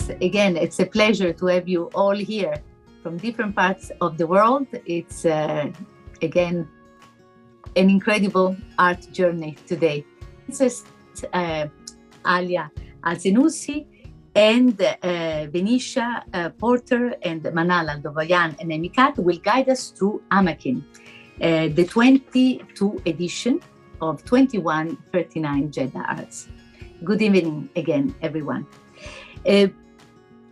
it's a pleasure to have you all here from different parts of the world. It's again an incredible art journey today. Princess Alia Al-Senussi and Venetia Porter and Manal, Aldowayan and Amakin will guide us through Amakin, the 22 edition of 2139 Jeddah Arts. Good evening again, everyone.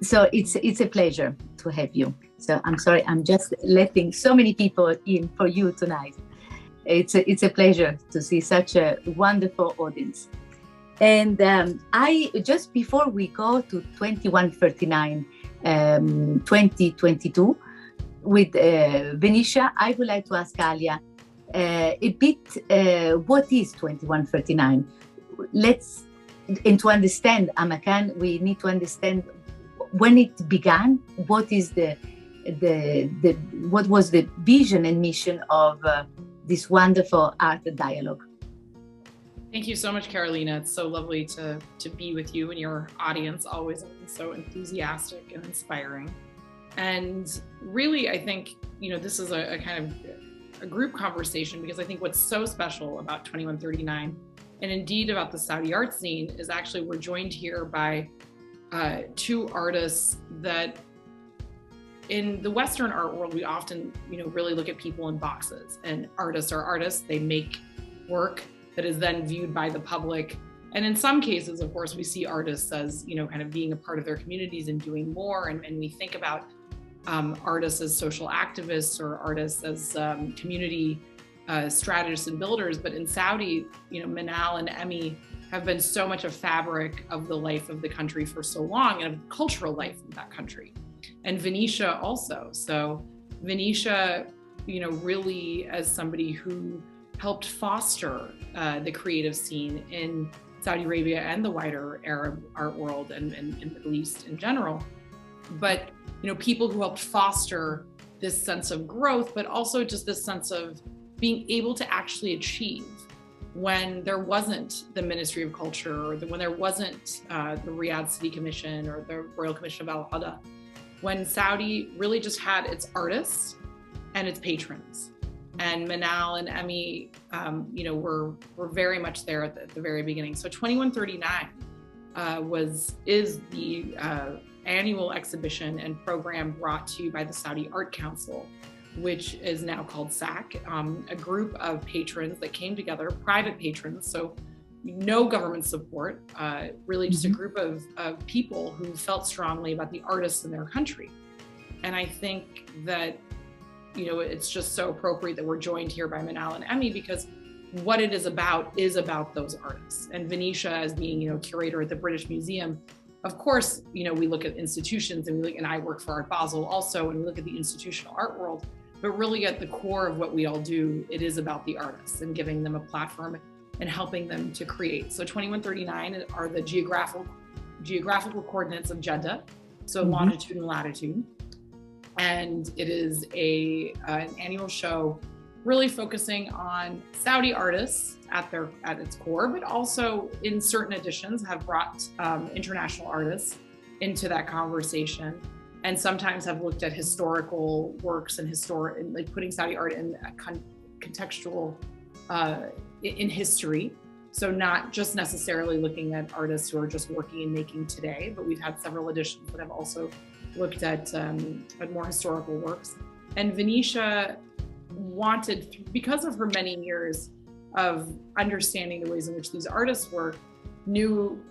So it's a pleasure to have you. So I'm sorry, I'm just letting so many people in for you tonight. It's a pleasure to see such a wonderful audience. And I just before we go to 2139 2022 with Venetia, I would like to ask Alia a bit what is 2139? And to understand Amakin, we need to understand when it began. What is what was the vision and mission of this wonderful art dialogue? Thank you so much, Carolina. It's so lovely to be with you and your audience, always so enthusiastic and inspiring. And really, I think, this is a kind of a group conversation, because I think what's so special about 2139 and indeed about the Saudi art scene is actually we're joined here by two artists that in the Western art world, we often, really look at people in boxes, and artists are artists. They make work that is then viewed by the public. And in some cases, of course, we see artists as, kind of being a part of their communities and doing more. And we think about artists as social activists or artists as community strategists and builders. But in Saudi, Manal and Emmy have been so much a fabric of the life of the country for so long, and of cultural life in that country. And Venetia also. So Venetia, really as somebody who helped foster the creative scene in Saudi Arabia and the wider Arab art world and the Middle East in general. But, people who helped foster this sense of growth, but also just this sense of being able to actually achieve when there wasn't the Ministry of Culture, or when there wasn't the Riyadh City Commission or the Royal Commission of Al-Hada, when Saudi really just had its artists and its patrons. And Manal and Emmy, were very much there at the very beginning. So 2139 is the annual exhibition and program brought to you by the Saudi Art Council, which is now called SAC, a group of patrons that came together, private patrons, so no government support, really just a group of people who felt strongly about the artists in their country. And I think that, it's just so appropriate that we're joined here by Manal and Emmy, because what it is about those artists. And Venetia, as being, curator at the British Museum, of course, we look at institutions, and I work for Art Basel also, and we look at the institutional art world, but really at the core of what we all do, it is about the artists and giving them a platform and helping them to create. So 2139 are the geographical coordinates of Jeddah, so longitude and latitude. And it is an annual show really focusing on Saudi artists at its core, but also in certain editions have brought international artists into that conversation, and sometimes have looked at historical works and like putting Saudi art in a contextual in history. So not just necessarily looking at artists who are just working and making today, but we've had several editions that have also looked at more historical works. And Venetia wanted, because of her many years of understanding the ways in which these artists work, knew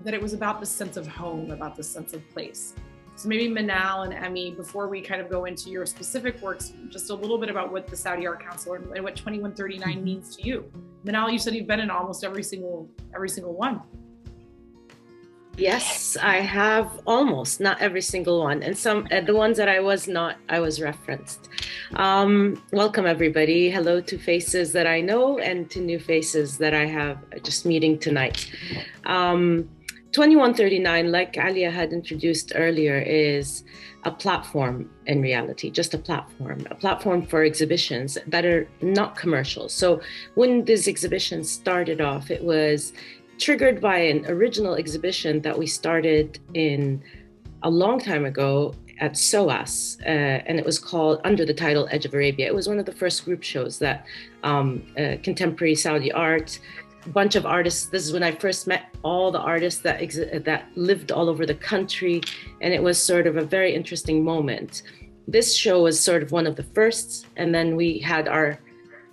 that it was about the sense of home, about the sense of place. So maybe Manal and Emmy, before we kind of go into your specific works, just a little bit about what the Saudi Art Council and what 2139 means to you. Manal, you said you've been in almost every single one. Yes, I have almost, not every single one. And some, the ones that I was not, I was referenced. Welcome everybody. Hello to faces that I know and to new faces that I have just meeting tonight. 2139, like Alia had introduced earlier, is a platform in reality, just a platform for exhibitions that are not commercial. So when this exhibition started off, it was triggered by an original exhibition that we started in a long time ago at SOAS, and it was called under the title Edge of Arabia. It was one of the first group shows that contemporary Saudi art, a bunch of artists. This is when I first met all the artists that lived all over the country, and it was sort of a very interesting moment. This show was sort of one of the firsts, and then we had our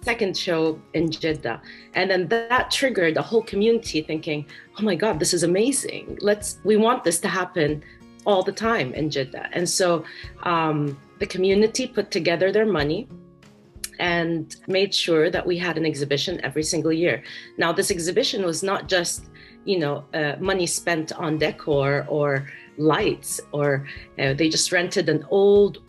second show in Jeddah, and then that triggered the whole community thinking, oh my God, this is amazing. We want this to happen all the time in Jeddah. And so the community put together their money and made sure that we had an exhibition every single year. Now, this exhibition was not just, money spent on decor or lights, or they just rented an old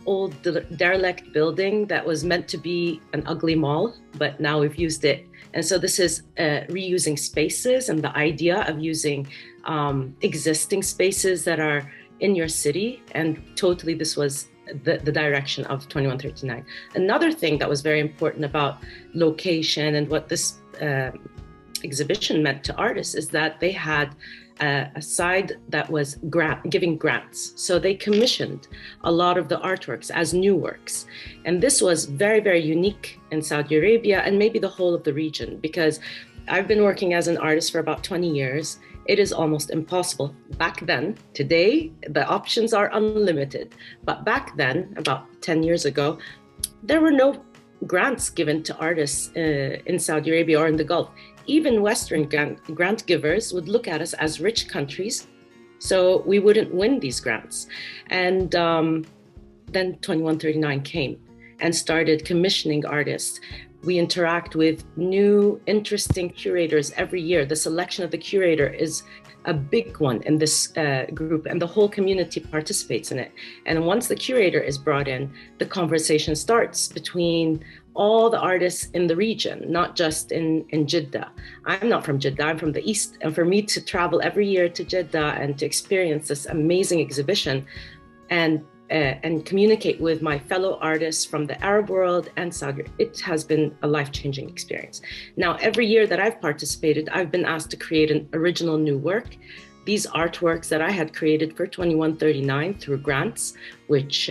derelict building that was meant to be an ugly mall, but now we've used it. And so this is reusing spaces, and the idea of using existing spaces that are in your city, and totally this was the direction of 2139. Another thing that was very important about location and what this exhibition meant to artists is that they had a side that was giving grants. So they commissioned a lot of the artworks as new works. And this was very, very unique in Saudi Arabia and maybe the whole of the region, because I've been working as an artist for about 20 years. It is almost impossible. Back then, today, the options are unlimited. But back then, about 10 years ago, there were no grants given to artists in Saudi Arabia or in the Gulf. Even Western grant givers would look at us as rich countries, so we wouldn't win these grants. And then 2139 came and started commissioning artists. We interact with new, interesting curators every year. The selection of the curator is a big one in this group, and the whole community participates in it. And once the curator is brought in, the conversation starts between all the artists in the region, not just in Jeddah. I'm not from Jeddah, I'm from the East. And for me to travel every year to Jeddah and to experience this amazing exhibition and communicate with my fellow artists from the Arab world and Saudi, it has been a life-changing experience. Now, every year that I've participated, I've been asked to create an original new work. These artworks that I had created for 2139 through grants, which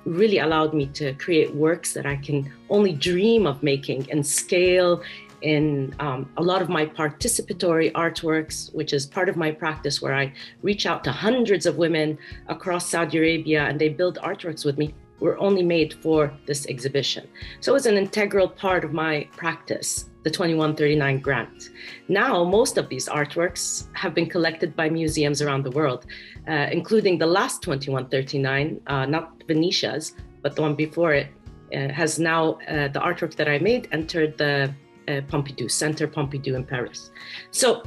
really allowed me to create works that I can only dream of making in scale, in a lot of my participatory artworks, which is part of my practice, where I reach out to hundreds of women across Saudi Arabia and they build artworks with me, were only made for this exhibition. So it's an integral part of my practice, the 2139 grant. Now, most of these artworks have been collected by museums around the world, including the last 2139, not Venetia's, but the one before it, has now, the artwork that I made entered the Pompidou, Center Pompidou in Paris. So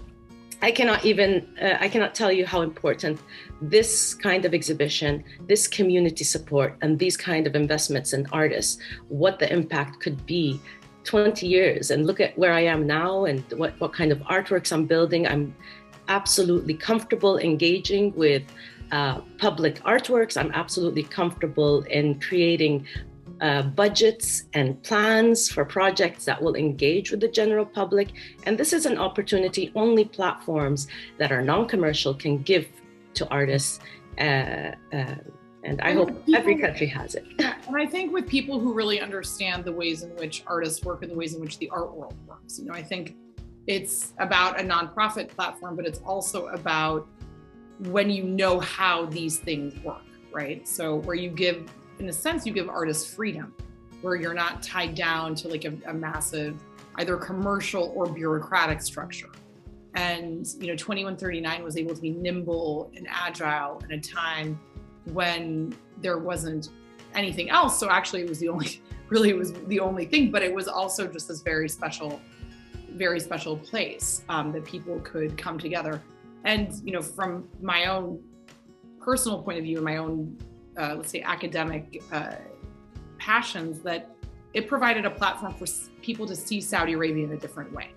I cannot tell you how important this kind of exhibition, this community support, and these kind of investments in artists, what the impact could be 20 years. And look at where I am now and what kind of artworks I'm building. I'm absolutely comfortable engaging with public artworks. I'm absolutely comfortable in creating budgets and plans for projects that will engage with the general public. And this is an opportunity only platforms that are non-commercial can give to artists. And I hope every country has it. And I think with people who really understand the ways in which artists work and the ways in which the art world works, I think it's about a nonprofit platform, but it's also about when you know how these things work, right? So where you give, in a sense, you give artists freedom, where you're not tied down to like a massive, either commercial or bureaucratic structure. And 2139 was able to be nimble and agile in a time when there wasn't anything else. So actually it was the only thing, but it was also just this very special place that people could come together. And, from my own personal point of view and my own, let's say, academic passions, that it provided a platform for people to see Saudi Arabia in a different way.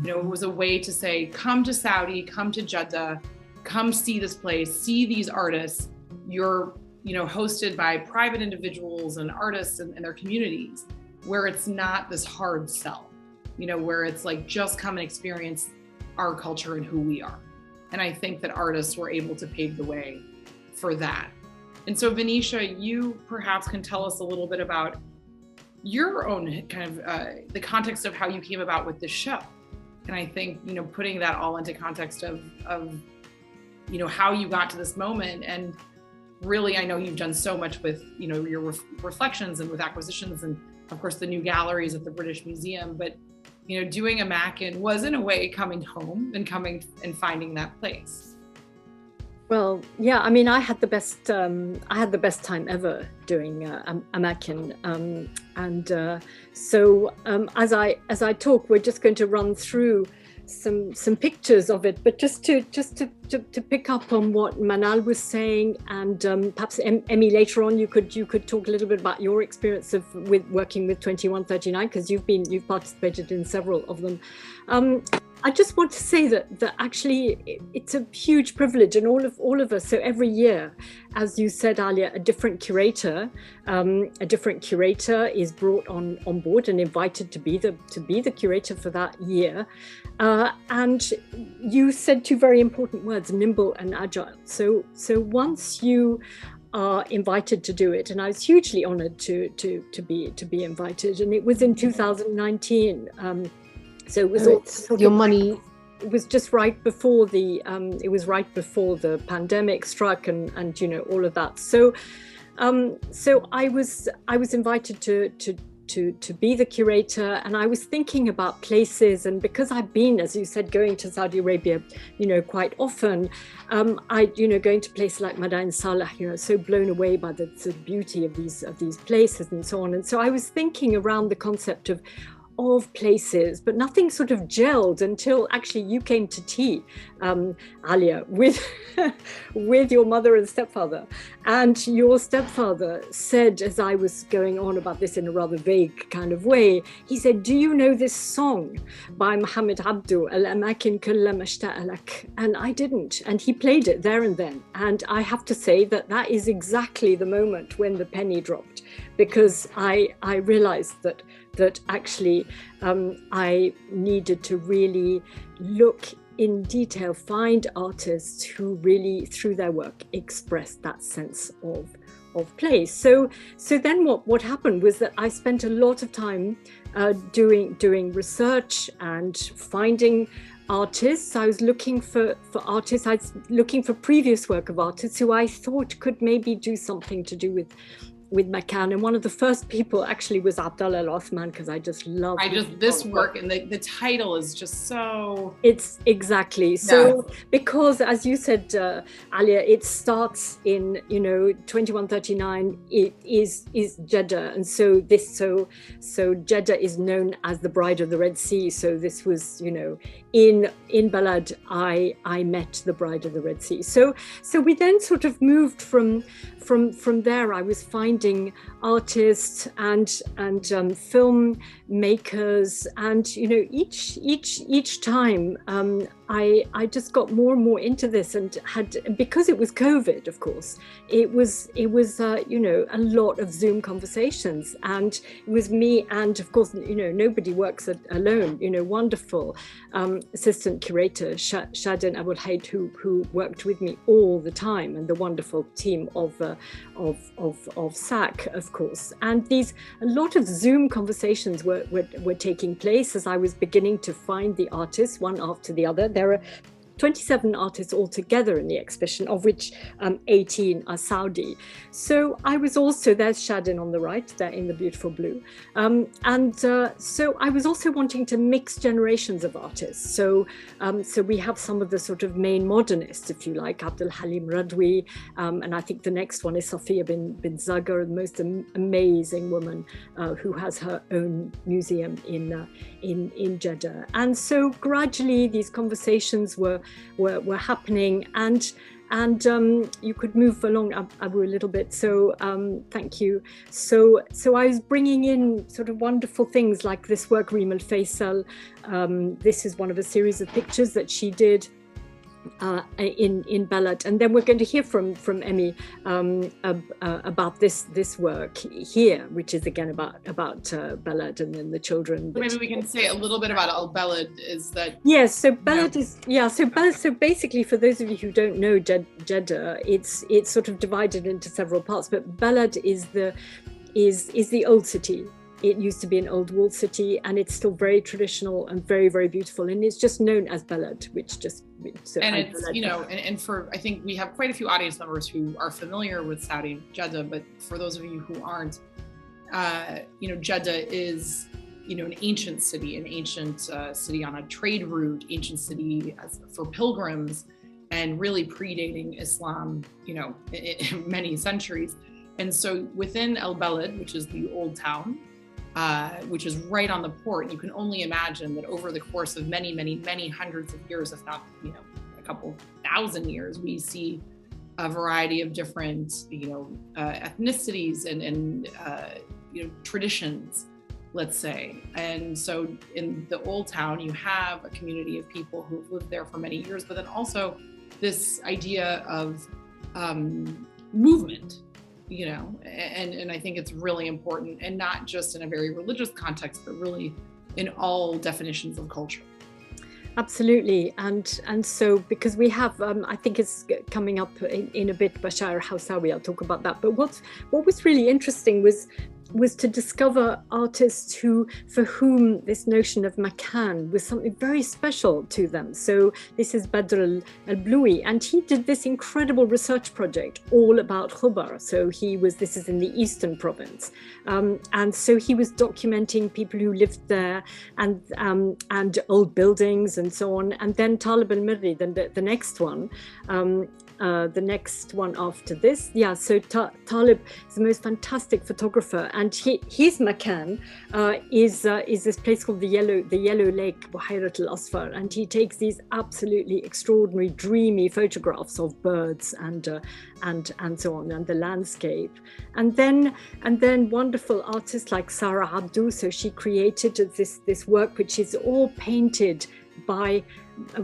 It was a way to say, come to Saudi, come to Jeddah, come see this place, see these artists. You're, hosted by private individuals and artists and their communities, where it's not this hard sell, where it's like, just come and experience our culture and who we are. And I think that artists were able to pave the way for that. And so Venetia, you perhaps can tell us a little bit about your own kind of the context of how you came about with this show. And I think, you know, putting that all into context of you know, how you got to this moment. And really, I know you've done so much with, you know, your reflections and with acquisitions and of course the new galleries at the British Museum, but, you know, doing Amakin was in a way coming home and coming and finding that place. Well, yeah, I mean, I had the best time ever doing Amakin, so as I talk, we're just going to run through some pictures of it, but just to pick up on what Manal was saying, and perhaps Emmy, later on you could talk a little bit about your experience with working with 2139, because you've participated in several of them. I just want to say that actually it's a huge privilege, and all of us. So every year, as you said, Alia, a different curator is brought on board and invited to be the curator for that year. And you said two very important words: nimble and agile. So once you are invited to do it, and I was hugely honoured to be invited, and it was in 2019. So it was your money. It was just right before the pandemic struck, and you know, all of that. So I was invited to be the curator, and I was thinking about places, and because I've been, as you said, going to Saudi Arabia, you know, quite often, going to places like Madain Salah, you know, so blown away by the beauty of these places and so on. And so I was thinking around the concept of places, but nothing sort of gelled until actually you came to tea, Alia, with your mother and stepfather. And your stepfather said, as I was going on about this in a rather vague kind of way, he said, "Do you know this song by Muhammad Abdu, Al-Amakin Kulla Mashta'a Lak?" And I didn't. And he played it there and then. And I have to say that is exactly the moment when the penny dropped, because I realized that actually I needed to really look in detail, find artists who really, through their work, express that sense of place. So then what happened was that I spent a lot of time doing research and finding artists. I was looking for artists. I was looking for previous work of artists who I thought could maybe do something to do with Makan. And one of the first people actually was Abdallah Al-Othman, because I just love this work, and the title is just so... It's exactly. So, because as you said, Alia, it starts in, you know, 2139, it is Jeddah. And so Jeddah is known as the Bride of the Red Sea. So this was, you know, in Balad, I met the Bride of the Red Sea. So we then sort of moved from there. I was finding artists and film makers, and you know, each time I just got more and more into this, and because it was COVID, of course, it was you know, a lot of Zoom conversations, and it was me, and of course, you know, nobody works alone, you know, wonderful assistant curator Shadin Abul Haid, who worked with me all the time, and the wonderful team of SAC, of course. And a lot of Zoom conversations were taking place as I was beginning to find the artists one after the other. There are 27 artists altogether in the exhibition, of which 18 are Saudi. So I was also, there's Shadin on the right, there in the beautiful blue. So I was also wanting to mix generations of artists. So we have some of the sort of main modernists, if you like, Abdul Halim Radwi, and I think the next one is Sophia bin Zagar, the most amazing woman who has her own museum in Jeddah. And so gradually these conversations were happening, and you could move along, Abu, a little bit. So thank you. So I was bringing in sort of wonderful things like this work, Reem Al Faisal. This is one of a series of pictures that she did in Balad, and then we're going to hear from Emmy about this work here, which is again about Balad and then the children. So maybe we can say a little bit about Balad. Is that yes? So Balad is So basically, for those of you who don't know Jeddah, it's sort of divided into several parts. But Balad is the old city. It used to be an old walled city, and it's still very traditional and very, very beautiful. And it's just known as Balad, which just and it's Balad. And for I think we have quite a few audience members who are familiar with Saudi Jeddah, but for those of you who aren't, Jeddah is an ancient city, city on a trade route, ancient city for pilgrims, and really predating Islam, in many centuries. And so within El Balad, which is the old town, which is right on the port, you can only imagine that over the course of many, many, many hundreds of years, if not, a couple thousand years, we see a variety of different, ethnicities and traditions, let's say. And so in the old town, you have a community of people who've lived there for many years, but then also this idea of movement. And I think it's really important, and not just in a very religious context, but really in all definitions of culture. Absolutely, and so because we have, I think it's coming up in a bit, Bashar Hawsawi, I'll talk about that. But what was really interesting was to discover artists for whom this notion of makan was something very special to them. So this is Badr al-Bloui, and he did this incredible research project all about Khubar. So this is in the eastern province, and so he was documenting people who lived there and old buildings and so on. And then Talib al-Mirri, the next one. The next one after this, so Talib is the most fantastic photographer, and his makan is this place called the Yellow Lake, Buhayrat al-Asfar, and he takes these absolutely extraordinary, dreamy photographs of birds and so on, and the landscape, and then wonderful artists like Sarah Abdu. So she created this work which is all painted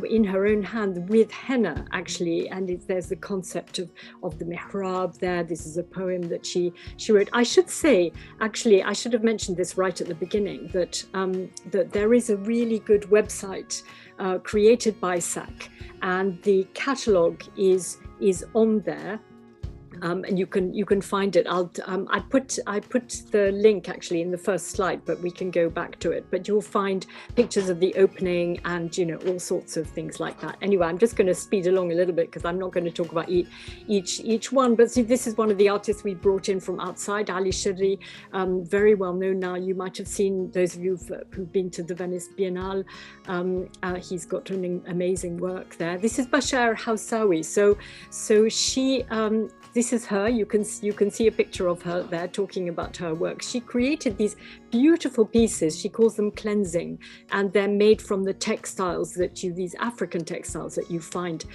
in her own hand with henna, actually, and there's the concept of the mihrab there. This is a poem that she wrote. I should say, actually, I should have mentioned this right at the beginning, that there is a really good website created by SAC, and the catalogue is on there. And you can find it. I put the link actually in the first slide, but we can go back to it. But you'll find pictures of the opening and all sorts of things like that. Anyway, I'm just going to speed along a little bit because I'm not going to talk about each one. But see, this is one of the artists we brought in from outside, Ali Shirri, very well known now. You might have seen, those of you who've been to the Venice Biennale. He's got an amazing work there. This is Bashar Hawsawi. So she. This is her. You can see a picture of her there talking about her work. She created these beautiful pieces. She calls them cleansing, and they're made from the textiles these African textiles that you find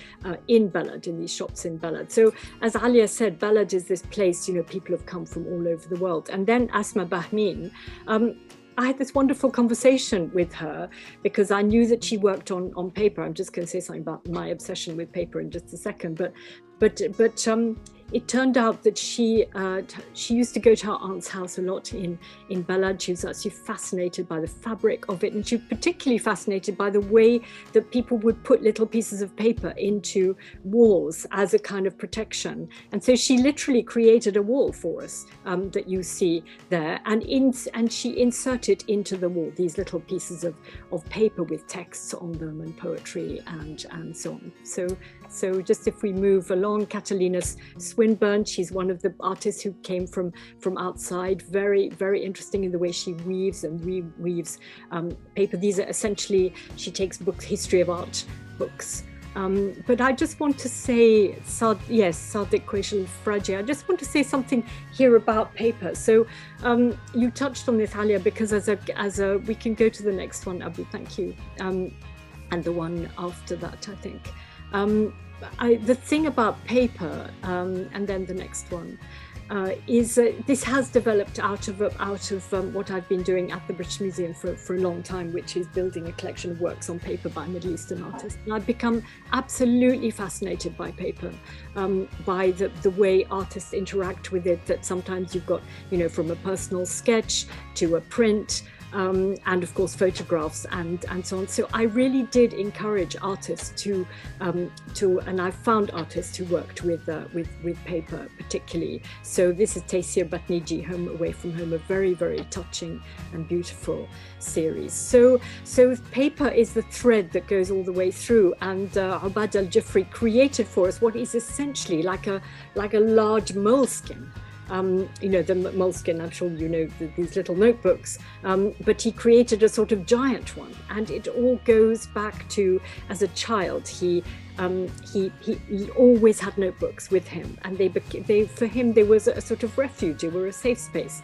in Balad, in these shops in Balad. So as Alia said, Balad is this place, people have come from all over the world. And then Asma Bahmin, I had this wonderful conversation with her because I knew that she worked on paper. I'm just going to say something about my obsession with paper in just a second, but it turned out that she used to go to her aunt's house a lot in Balad. She was actually fascinated by the fabric of it, and she was particularly fascinated by the way that people would put little pieces of paper into walls as a kind of protection. And so she literally created a wall for us that you see there, and she inserted into the wall these little pieces of paper with texts on them and poetry and so on. So just if we move along, Catalina Swinburne, she's one of the artists who came from outside, very, very interesting in the way she weaves and reweaves paper. These are essentially, she takes history of art books. But I just want to say, Sadiq Quaishal Fraji, I just want to say something here about paper. So you touched on this, Alia, because as a we can go to the next one, Abu, thank you. And the one after that, I think. The thing about paper, and then the next one, this has developed out of what I've been doing at the British Museum for a long time, which is building a collection of works on paper by Middle Eastern artists. And I've become absolutely fascinated by paper, by the way artists interact with it, that sometimes you've got, from a personal sketch to a print, and of course photographs and so on. So I really did encourage artists to and I found artists who worked with paper particularly. So this is Taysir Batniji, Home Away from Home, a very, very touching and beautiful series. So paper is the thread that goes all the way through, and Abad Al-Jifri created for us what is essentially like a large moleskin. The moleskin, I'm sure these little notebooks, but he created a sort of giant one, and it all goes back to, as a child, he always had notebooks with him, and for him they was a sort of refuge, they were a safe space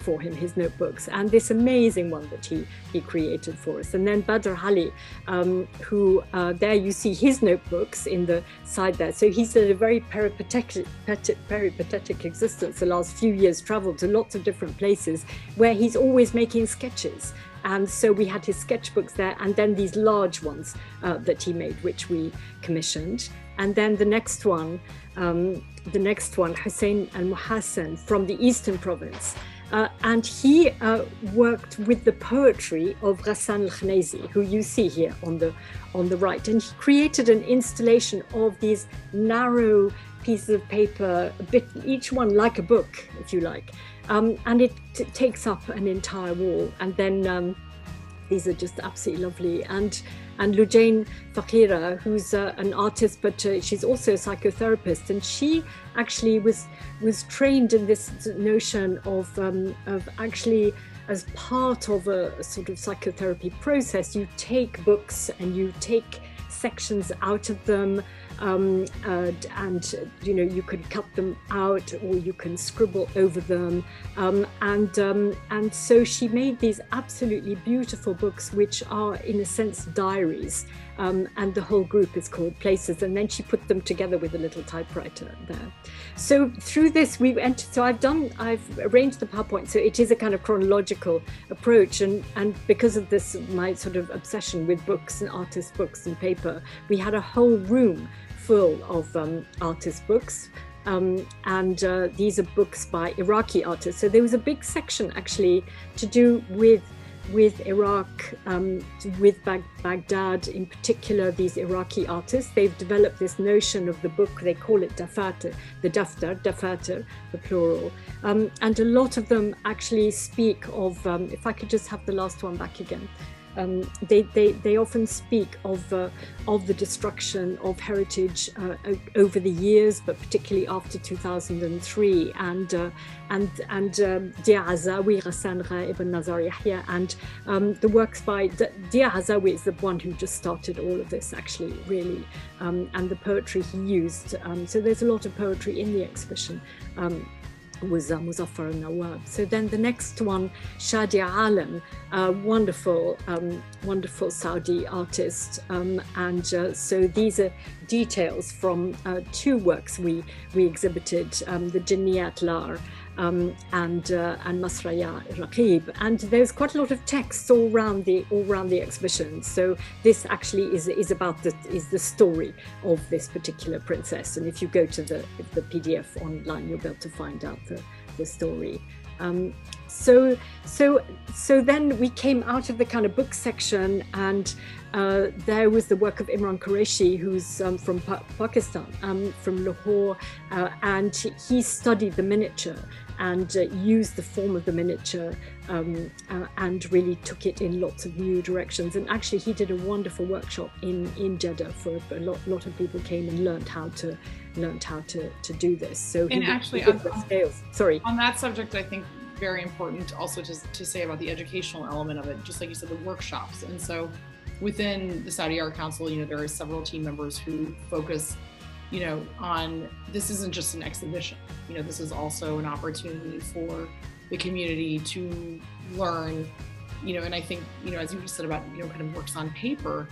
for him, his notebooks, and this amazing one that he created for us. And then Badr Ali, who there you see his notebooks in the side there. So he's had a very peripatetic existence the last few years, traveled to lots of different places where he's always making sketches. And so we had his sketchbooks there, and then these large ones that he made, which we commissioned. And then the next one, Hussein Al-Muhassan from the Eastern Province. And he worked with the poetry of Ghassan Al-Khnaizi, who you see here on the right. And he created an installation of these narrow pieces of paper, each one like a book, if you like. And it takes up an entire wall. And then these are just absolutely lovely. And Lujain Fakhira, who's an artist, but she's also a psychotherapist, and she actually was trained in this notion of actually, as part of a sort of psychotherapy process, you take books and you take sections out of them, and you can cut them out, or you can scribble over them, and so she made these absolutely beautiful books, which are in a sense diaries, and the whole group is called Places, and then she put them together with a little typewriter there. So through this we've entered, so I've arranged the PowerPoint so it is a kind of chronological approach, and because of this, my sort of obsession with books and artist books and paper, we had a whole room full of artist books, and these are books by Iraqi artists. So there was a big section actually to do with Iraq, with Baghdad in particular, these Iraqi artists. They've developed this notion of the book, they call it dafater, dafater, the plural, and a lot of them actually speak of, if I could just have the last one back again, they often speak of the destruction of heritage over the years, but particularly after 2003, and Dia Azawi, Ghassan Ibn Nazar Yahya, and the works by Dia Azawi is the one who just started all of this actually, really, and the poetry he used. So there's a lot of poetry in the exhibition. Was Muzaffar al-Nawab. So then the next one, Shadia Alam, wonderful Saudi artist, and so these are details from two works we exhibited, the Jinniyat Lar and Masraya Raqib, and there's quite a lot of texts all around the exhibition. So this actually is the story of this particular princess, and if you go to the PDF online, you'll be able to find out the story. So then we came out of the kind of book section, and there was the work of Imran Qureshi, who's from Pakistan, from Lahore, and he studied the miniature and used the form of the miniature, and really took it in lots of new directions. And actually he did a wonderful workshop in Jeddah, for a lot of people came and learned how to do this. So and actually on that subject, I think very important also to say about the educational element of it, just like you said, the workshops. And so within the Saudi Art Council, there are several team members who focus on, this isn't just an exhibition, this is also an opportunity for the community to learn and I think, as you just said about, kind of works on paper,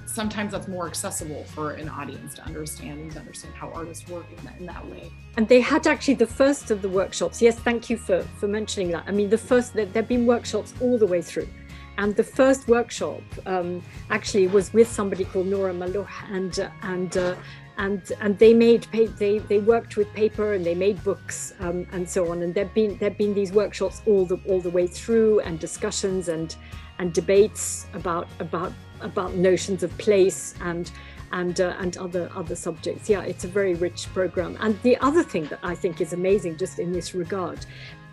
sometimes that's more accessible for an audience to understand how artists work in that way. And they had actually the first of the workshops. Yes, thank you for mentioning that. I mean, there've been workshops all the way through. And the first workshop actually was with somebody called Nora Malouh, and they worked with paper and they made books and so on. And there've been these workshops all the way through, and discussions and debates about notions of place and other subjects. Yeah, it's a very rich program. And the other thing that I think is amazing just in this regard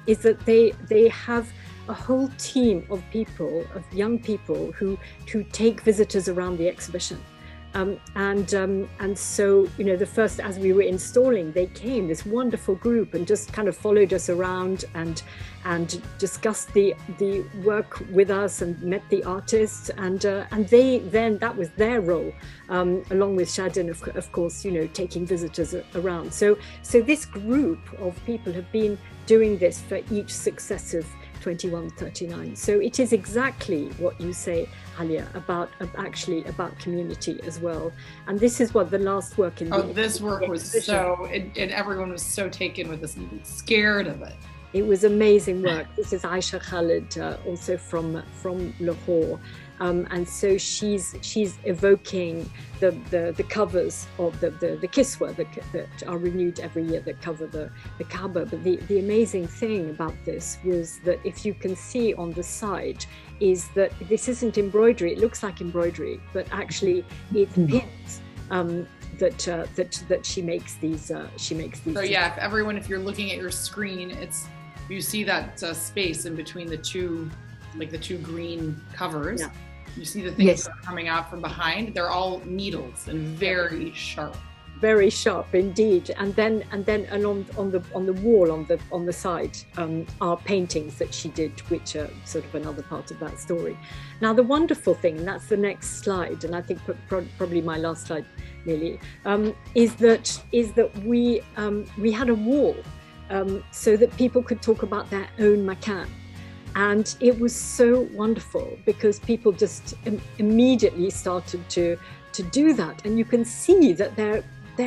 is that they have a whole team of people, of young people who take visitors around the exhibition. And so, the first, as we were installing, they came, this wonderful group, and just kind of followed us around and discussed the work with us and met the artists. And they then, that was their role, along with Shadin, of course, taking visitors around. So this group of people have been doing this for each successive 2139. So it is exactly what you say, Alia, about community as well. And this is what the last work in this work was and everyone was so taken with this and scared of it. It was amazing work. This is Aisha Khalid, also from Lahore. And so she's evoking the covers of the kiswa that are renewed every year that cover the Kaaba. But the amazing thing about this was that, if you can see on the side, is that this isn't embroidery. It looks like embroidery, but actually it's pins that she makes these. So yeah, if you're looking at your screen, you see that space in between the two green covers. Yeah. You see the things that are coming out from behind. They're all needles and very sharp. Very sharp indeed. And then on the wall on the side are paintings that she did, which are sort of another part of that story. Now the wonderful thing, and that's the next slide, and I think probably my last slide nearly, is that we had a wall so that people could talk about their own makan. And it was so wonderful because people just immediately started to do that, and you can see that they're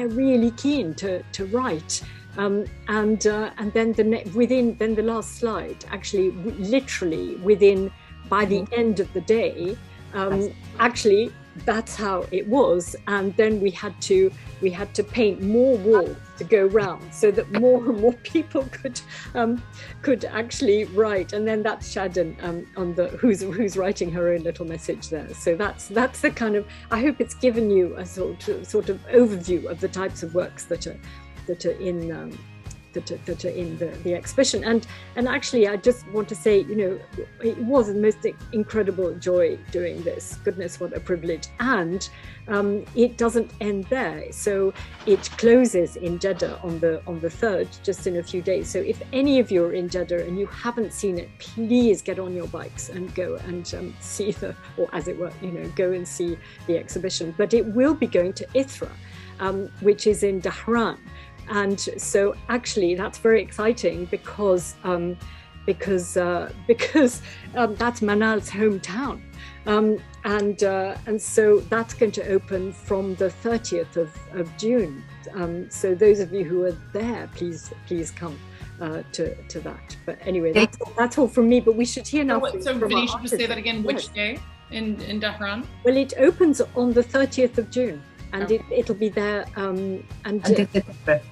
really keen to write. And then the last slide, actually, literally by the end of the day, actually that's how it was. And then we had to paint more walls to go round so that more and more people could actually write. And then that's Shadin on the who's writing her own little message there. So that's the kind of, I hope it's given you a sort of overview of the types of works that are in the exhibition. And actually, I just want to say, it was the most incredible joy doing this. Goodness, what a privilege. And it doesn't end there. So it closes in Jeddah on the 3rd, just in a few days. So if any of you are in Jeddah and you haven't seen it, please get on your bikes and go and see or as it were, go and see the exhibition. But it will be going to Ithra, which is in Dhahran. And so actually that's very exciting because that's Manal's hometown. And so that's going to open from the 30th of June. So those of you who are there, please come to that. But anyway, that's all from me, but we should hear now. So Venetia, just say that again, which day in Dhahran? Well, it opens on the 30th of June. And it'll be there, the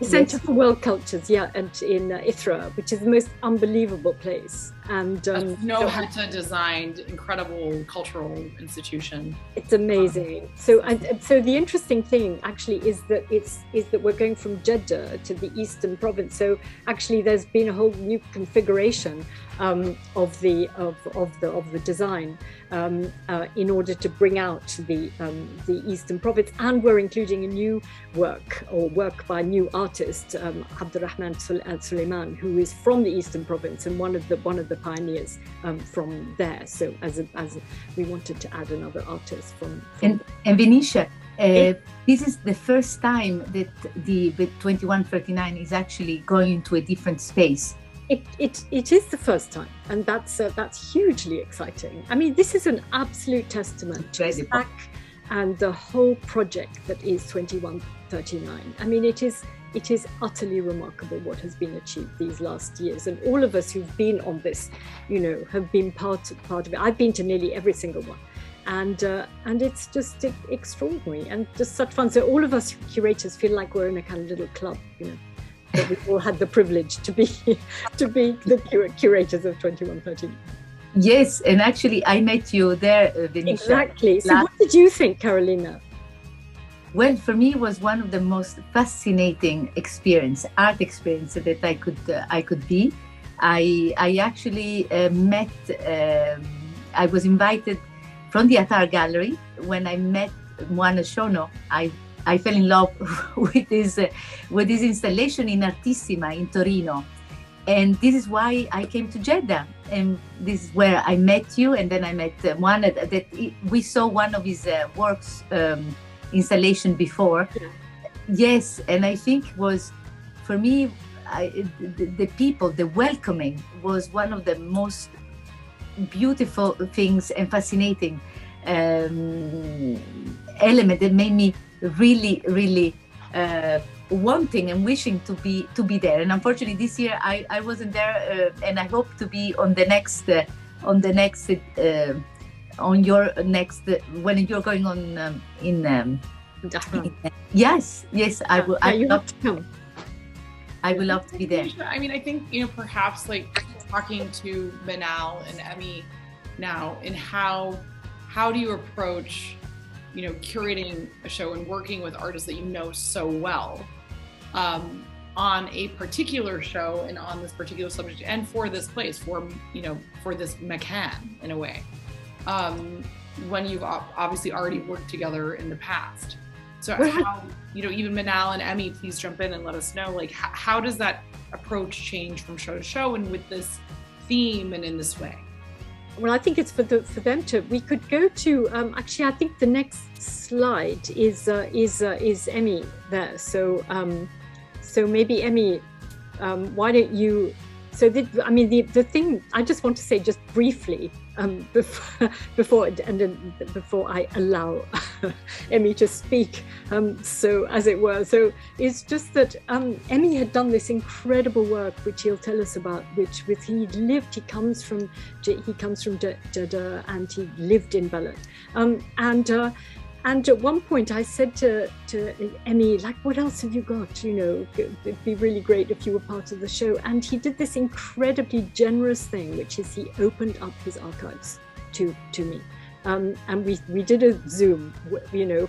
Centre for World Cultures, and in Ithra, which is the most unbelievable place. And Hata designed incredible cultural institution. It's amazing. So the interesting thing actually is that we're going from Jeddah to the Eastern Province. So actually, there's been a whole new configuration of the design in order to bring out the Eastern Province, and we're including a new work by a new artist, Abdurrahman Suleiman, who is from the Eastern Province and one of the pioneers from there. So as we wanted to add another artist from and Venetia, this is the first time that the 2139 is actually going into a different space. It is the first time, and that's hugely exciting. I mean, this is an absolute testament to SAC and the whole project that is 2139. I mean, it is utterly remarkable what has been achieved these last years, and all of us who've been on this, have been part of it. I've been to nearly every single one, and it's just extraordinary and just such fun. So all of us curators feel like we're in a kind of little club, that we all had the privilege to be the curators of 2139. Yes, and actually I met you there, Venetia. Exactly. So what did you think, Carolina? Well, for me, it was one of the most fascinating art experience that I could be. I actually met. I was invited from the Atar Gallery when I met Moana Shono. I fell in love with this installation in Artissima in Torino, and this is why I came to Jeddah, and this is where I met you, and then I met Moana. We saw one of his works. Installation before. Yes, and I think was, for me, the people, the welcoming was one of the most beautiful things and fascinating element that made me really wanting and wishing to be there. And unfortunately this year I wasn't there, and I hope to be on your next when you're going on yes, I will. I love to come. I would love to be there. I mean, I think perhaps like talking to Manal and Emmy now, and how do you approach curating a show and working with artists that you know so well on a particular show and on this particular subject and for this place, for this Makan in a way. When you've obviously already worked together in the past. So how, even Manal and Emmy, please jump in and let us know, like, how does that approach change from show to show and with this theme and in this way? Well, I think it's for them to, we could go to, actually, I think the next slide is Emmy there. So maybe Emmy, why don't you, the thing, I just want to say just briefly, before I allow Emmy to speak, so as it were. So it's just that Emmy had done this incredible work, which he'll tell us about, he comes from Jeddah, and he lived in Balad. And at one point I said to Emmy, like, what else have you got? It'd be really great if you were part of the show. And he did this incredibly generous thing, which is he opened up his archives to me. And we did a Zoom,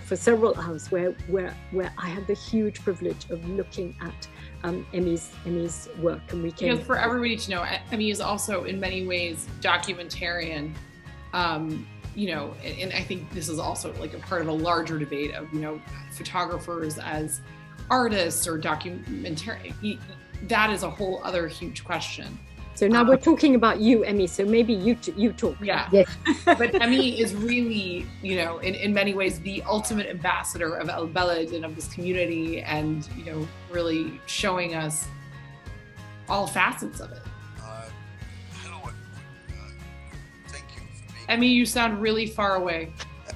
for several hours where I had the huge privilege of looking at Emmy's work. And we came. Because for everybody to know, Emmy is also in many ways documentarian. And I think this is also like a part of a larger debate of, photographers as artists or documentary. That is a whole other huge question. So now we're talking about you, Emmy. So maybe you talk. Yeah. Yes. But Emmy is really, in many ways, the ultimate ambassador of Al Balad and of this community, and really showing us all facets of it. Emmy, you sound really far away.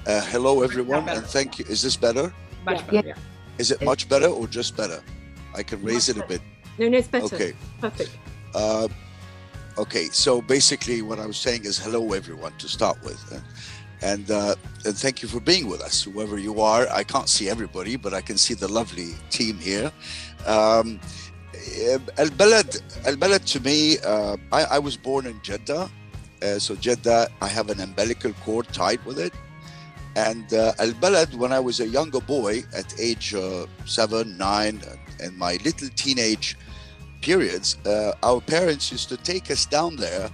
Hello, everyone, and thank you. Is this better? Much better, yeah. Is it much better or just better? I can raise it a bit. No, it's better. Okay. Perfect. Okay, so basically what I was saying is hello, everyone, to start with. And thank you for being with us, whoever you are. I can't see everybody, but I can see the lovely team here. Al Balad to me, I was born in Jeddah. So Jeddah, I have an umbilical cord tied with it. And Al Balad, when I was a younger boy at age 7, 9, and my little teenage periods, our parents used to take us down there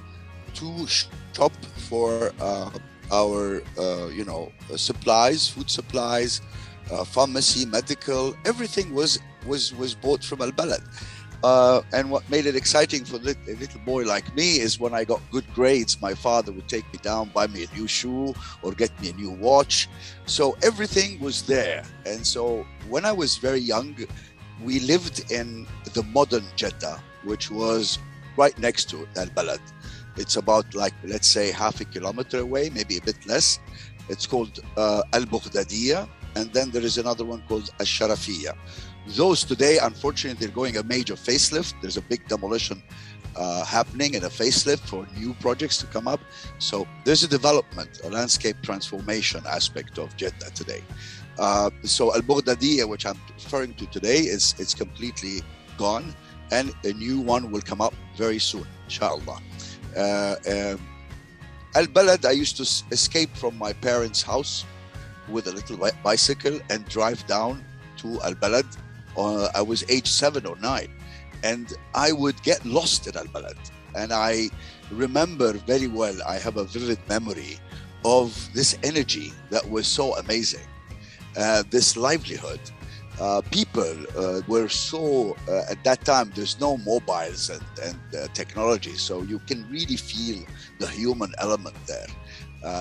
to shop for our, supplies, food supplies, pharmacy, medical. Everything was bought from Al Balad. And what made it exciting for a little boy like me is when I got good grades, my father would take me down, buy me a new shoe or get me a new watch. So everything was there. And so when I was very young, we lived in the modern Jeddah, which was right next to Al-Balad. It's about, like, let's say, half a kilometer away, maybe a bit less. It's called Al-Baghdadiyya, and then there is another one called Al-Sharafiyya. Those today, unfortunately, they're going a major facelift. There's a big demolition happening and a facelift for new projects to come up. So there's a development, a landscape transformation aspect of Jeddah today. So Al-Baghdadiyya, which I'm referring to today, it's completely gone, and a new one will come up very soon, inshallah. Al-Balad, I used to escape from my parents' house with a little bicycle and drive down to Al-Balad. I was age 7 or 9, and I would get lost in Al-Balad. And I remember very well, I have a vivid memory of this energy that was so amazing, this livelihood. People were so, at that time, there's no mobiles and technology, so you can really feel the human element there.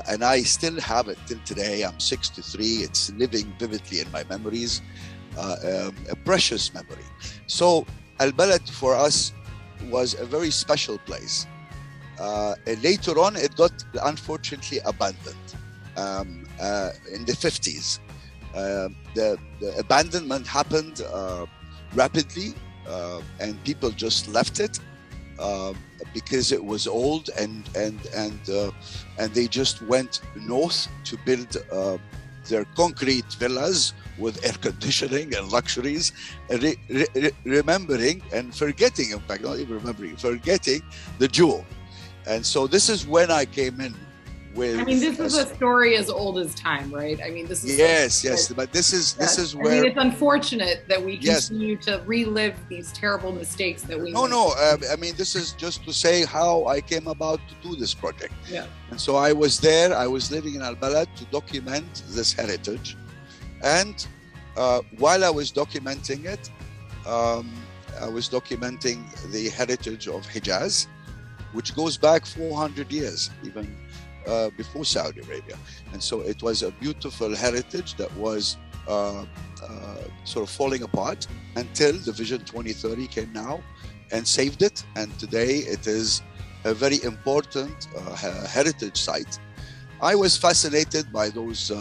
And I still have it till today. I'm 63. It's living vividly in my memories, a precious memory. So Al-Balad for us was a very special place. Later on, it got unfortunately abandoned in the 50s. The abandonment happened rapidly, and people just left it because it was old, and they just went north to build their concrete villas with air conditioning and luxuries, remembering and forgetting, in fact, not even remembering, forgetting the jewel. And so this is when I came in. I mean, this is a story as old as time, right? I mean, this is yes. But this is where, I mean, it's unfortunate that we continue to relive these terrible mistakes that we. No. I mean, this is just to say how I came about to do this project. Yeah. And so I was there. I was living in Al-Balad to document this heritage, and while I was documenting it, I was documenting the heritage of Hijaz, which goes back 400 years, even. Before Saudi Arabia. And so it was a beautiful heritage that was sort of falling apart until the Vision 2030 came now and saved it. And today it is a very important heritage site. I was fascinated by those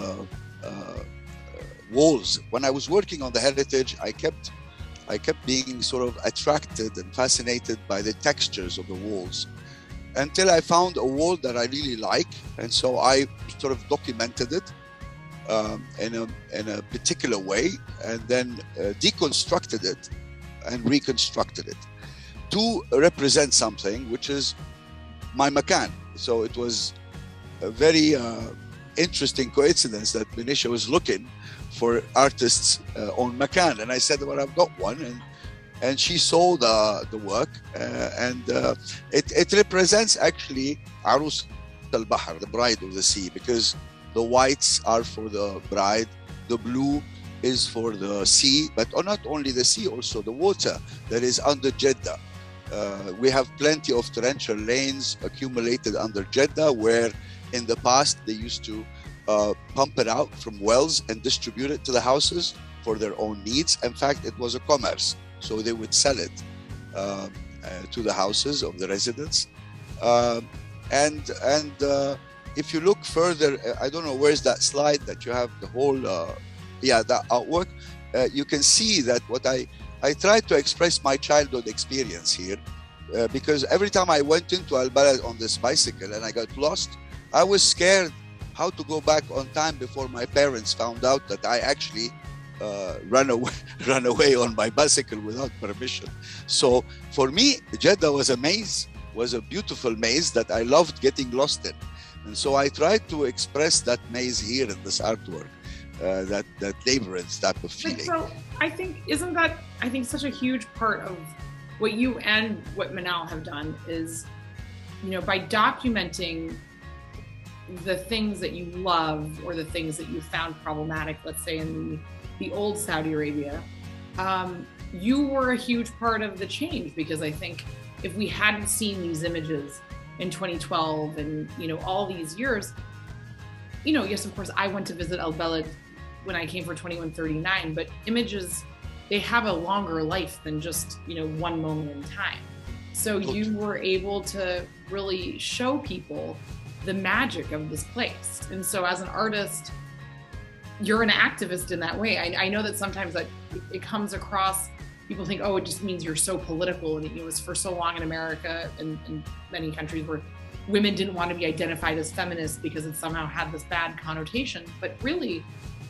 walls. When I was working on the heritage, I kept being sort of attracted and fascinated by the textures of the walls, until I found a wall that I really like, and so I sort of documented it in a particular way, and then deconstructed it and reconstructed it to represent something which is my makan. So it was a very interesting coincidence that Venetia was looking for artists on makan, and I said, well, I've got one, and she saw the work, and it represents actually Arus al-Bahr, the bride of the sea, because the whites are for the bride, the blue is for the sea, but not only the sea, also the water that is under Jeddah. We have plenty of torrential lanes accumulated under Jeddah, where in the past they used to pump it out from wells and distribute it to the houses for their own needs. In fact, it was a commerce. So they would sell it to the houses of the residents. And if you look further, I don't know, where's that slide that you have the whole, that artwork. You can see that what I tried to express my childhood experience here, because every time I went into Al-Balad on this bicycle and I got lost, I was scared how to go back on time before my parents found out that I actually run away on my bicycle without permission. So for me, Jeddah was a maze, was a beautiful maze that I loved getting lost in. And so I tried to express that maze here in this artwork, that labyrinth type of feeling. So isn't that such a huge part of what you and what Manal have done is, by documenting the things that you love or the things that you found problematic, let's say in the old Saudi Arabia, you were a huge part of the change, because I think if we hadn't seen these images in 2012 and, all these years, yes, of course, I went to visit Al-Balad when I came for 2139, but images, they have a longer life than just, one moment in time. So you were able to really show people the magic of this place. And so as an artist, you're an activist in that way. I know that sometimes that it comes across, people think, oh, it just means you're so political. And it was for so long in America and in many countries where women didn't want to be identified as feminists because it somehow had this bad connotation. But really,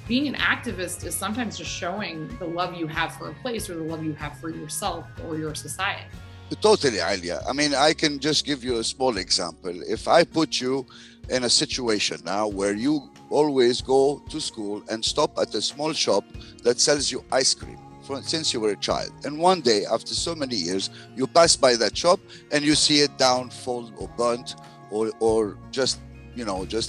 being an activist is sometimes just showing the love you have for a place or the love you have for yourself or your society. Totally, Alia. I mean, I can just give you a small example. If I put you in a situation now where you always go to school and stop at a small shop that sells you ice cream since you were a child, and one day after so many years you pass by that shop and you see it down, full or burnt or just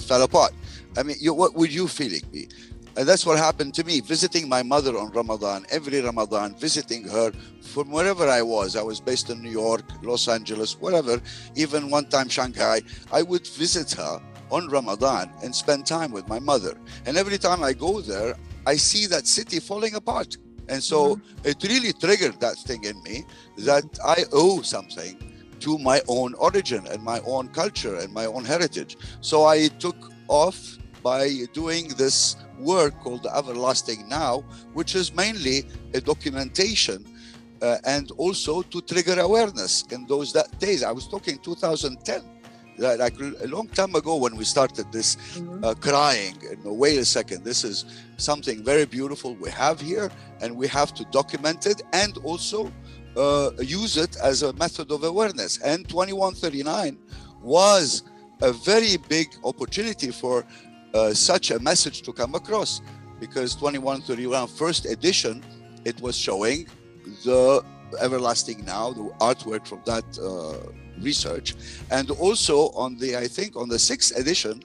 fell apart. I mean, what would your feeling be? And that's what happened to me, visiting my mother on Ramadan, every Ramadan, visiting her from wherever I was. I was based in New York, Los Angeles, whatever, even one time Shanghai. I would visit her on Ramadan and spend time with my mother. And every time I go there, I see that city falling apart. And so it really triggered that thing in me that I owe something to my own origin and my own culture and my own heritage. So I took off by doing this work called The Everlasting Now, which is mainly a documentation and also to trigger awareness in those days. I was talking 2010, like a long time ago when we started this crying. And wait a second, this is something very beautiful we have here, and we have to document it and also use it as a method of awareness. And 2139 was a very big opportunity for such a message to come across, because 2131 first edition, it was showing the Everlasting Now, the artwork from that research. And also on the sixth edition,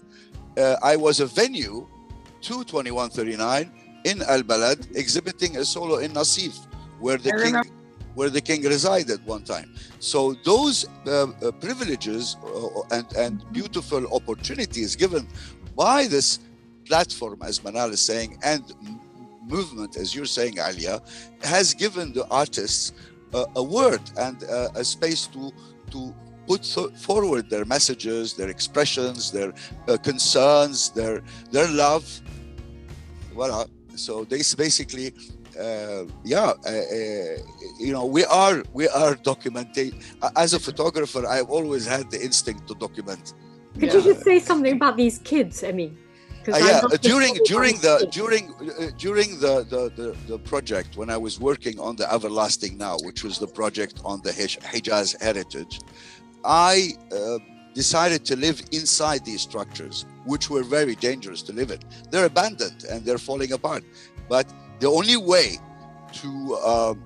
I was a venue to 2139 in Al-Balad, exhibiting a solo in Nasif, where the king resided one time. So those privileges and beautiful opportunities given by this platform, as Manal is saying, and movement, as you're saying, Alia, has given the artists a word and a space to put forward their messages, their expressions, their concerns, their love. Voila. So this basically, we are documenting. As a photographer, I've always had the instinct to document. Could you just say something about these kids, Emmy? During the project, when I was working on the Everlasting Now, which was the project on the Hijaz heritage, I decided to live inside these structures, which were very dangerous to live in. They're abandoned and they're falling apart. But the only way to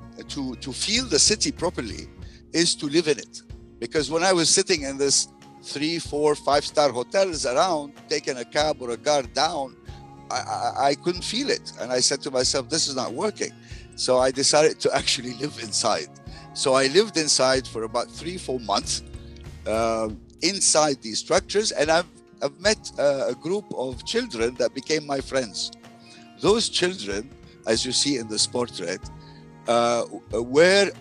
feel the city properly is to live in it. Because when I was sitting in this 3, 4, 5-star hotels around, taking a cab or a car down, I couldn't feel it. And I said to myself, this is not working. So I decided to actually live inside. So I lived inside for about 3-4 months inside these structures. And I've met a group of children that became my friends. Those children, as you see in this portrait, were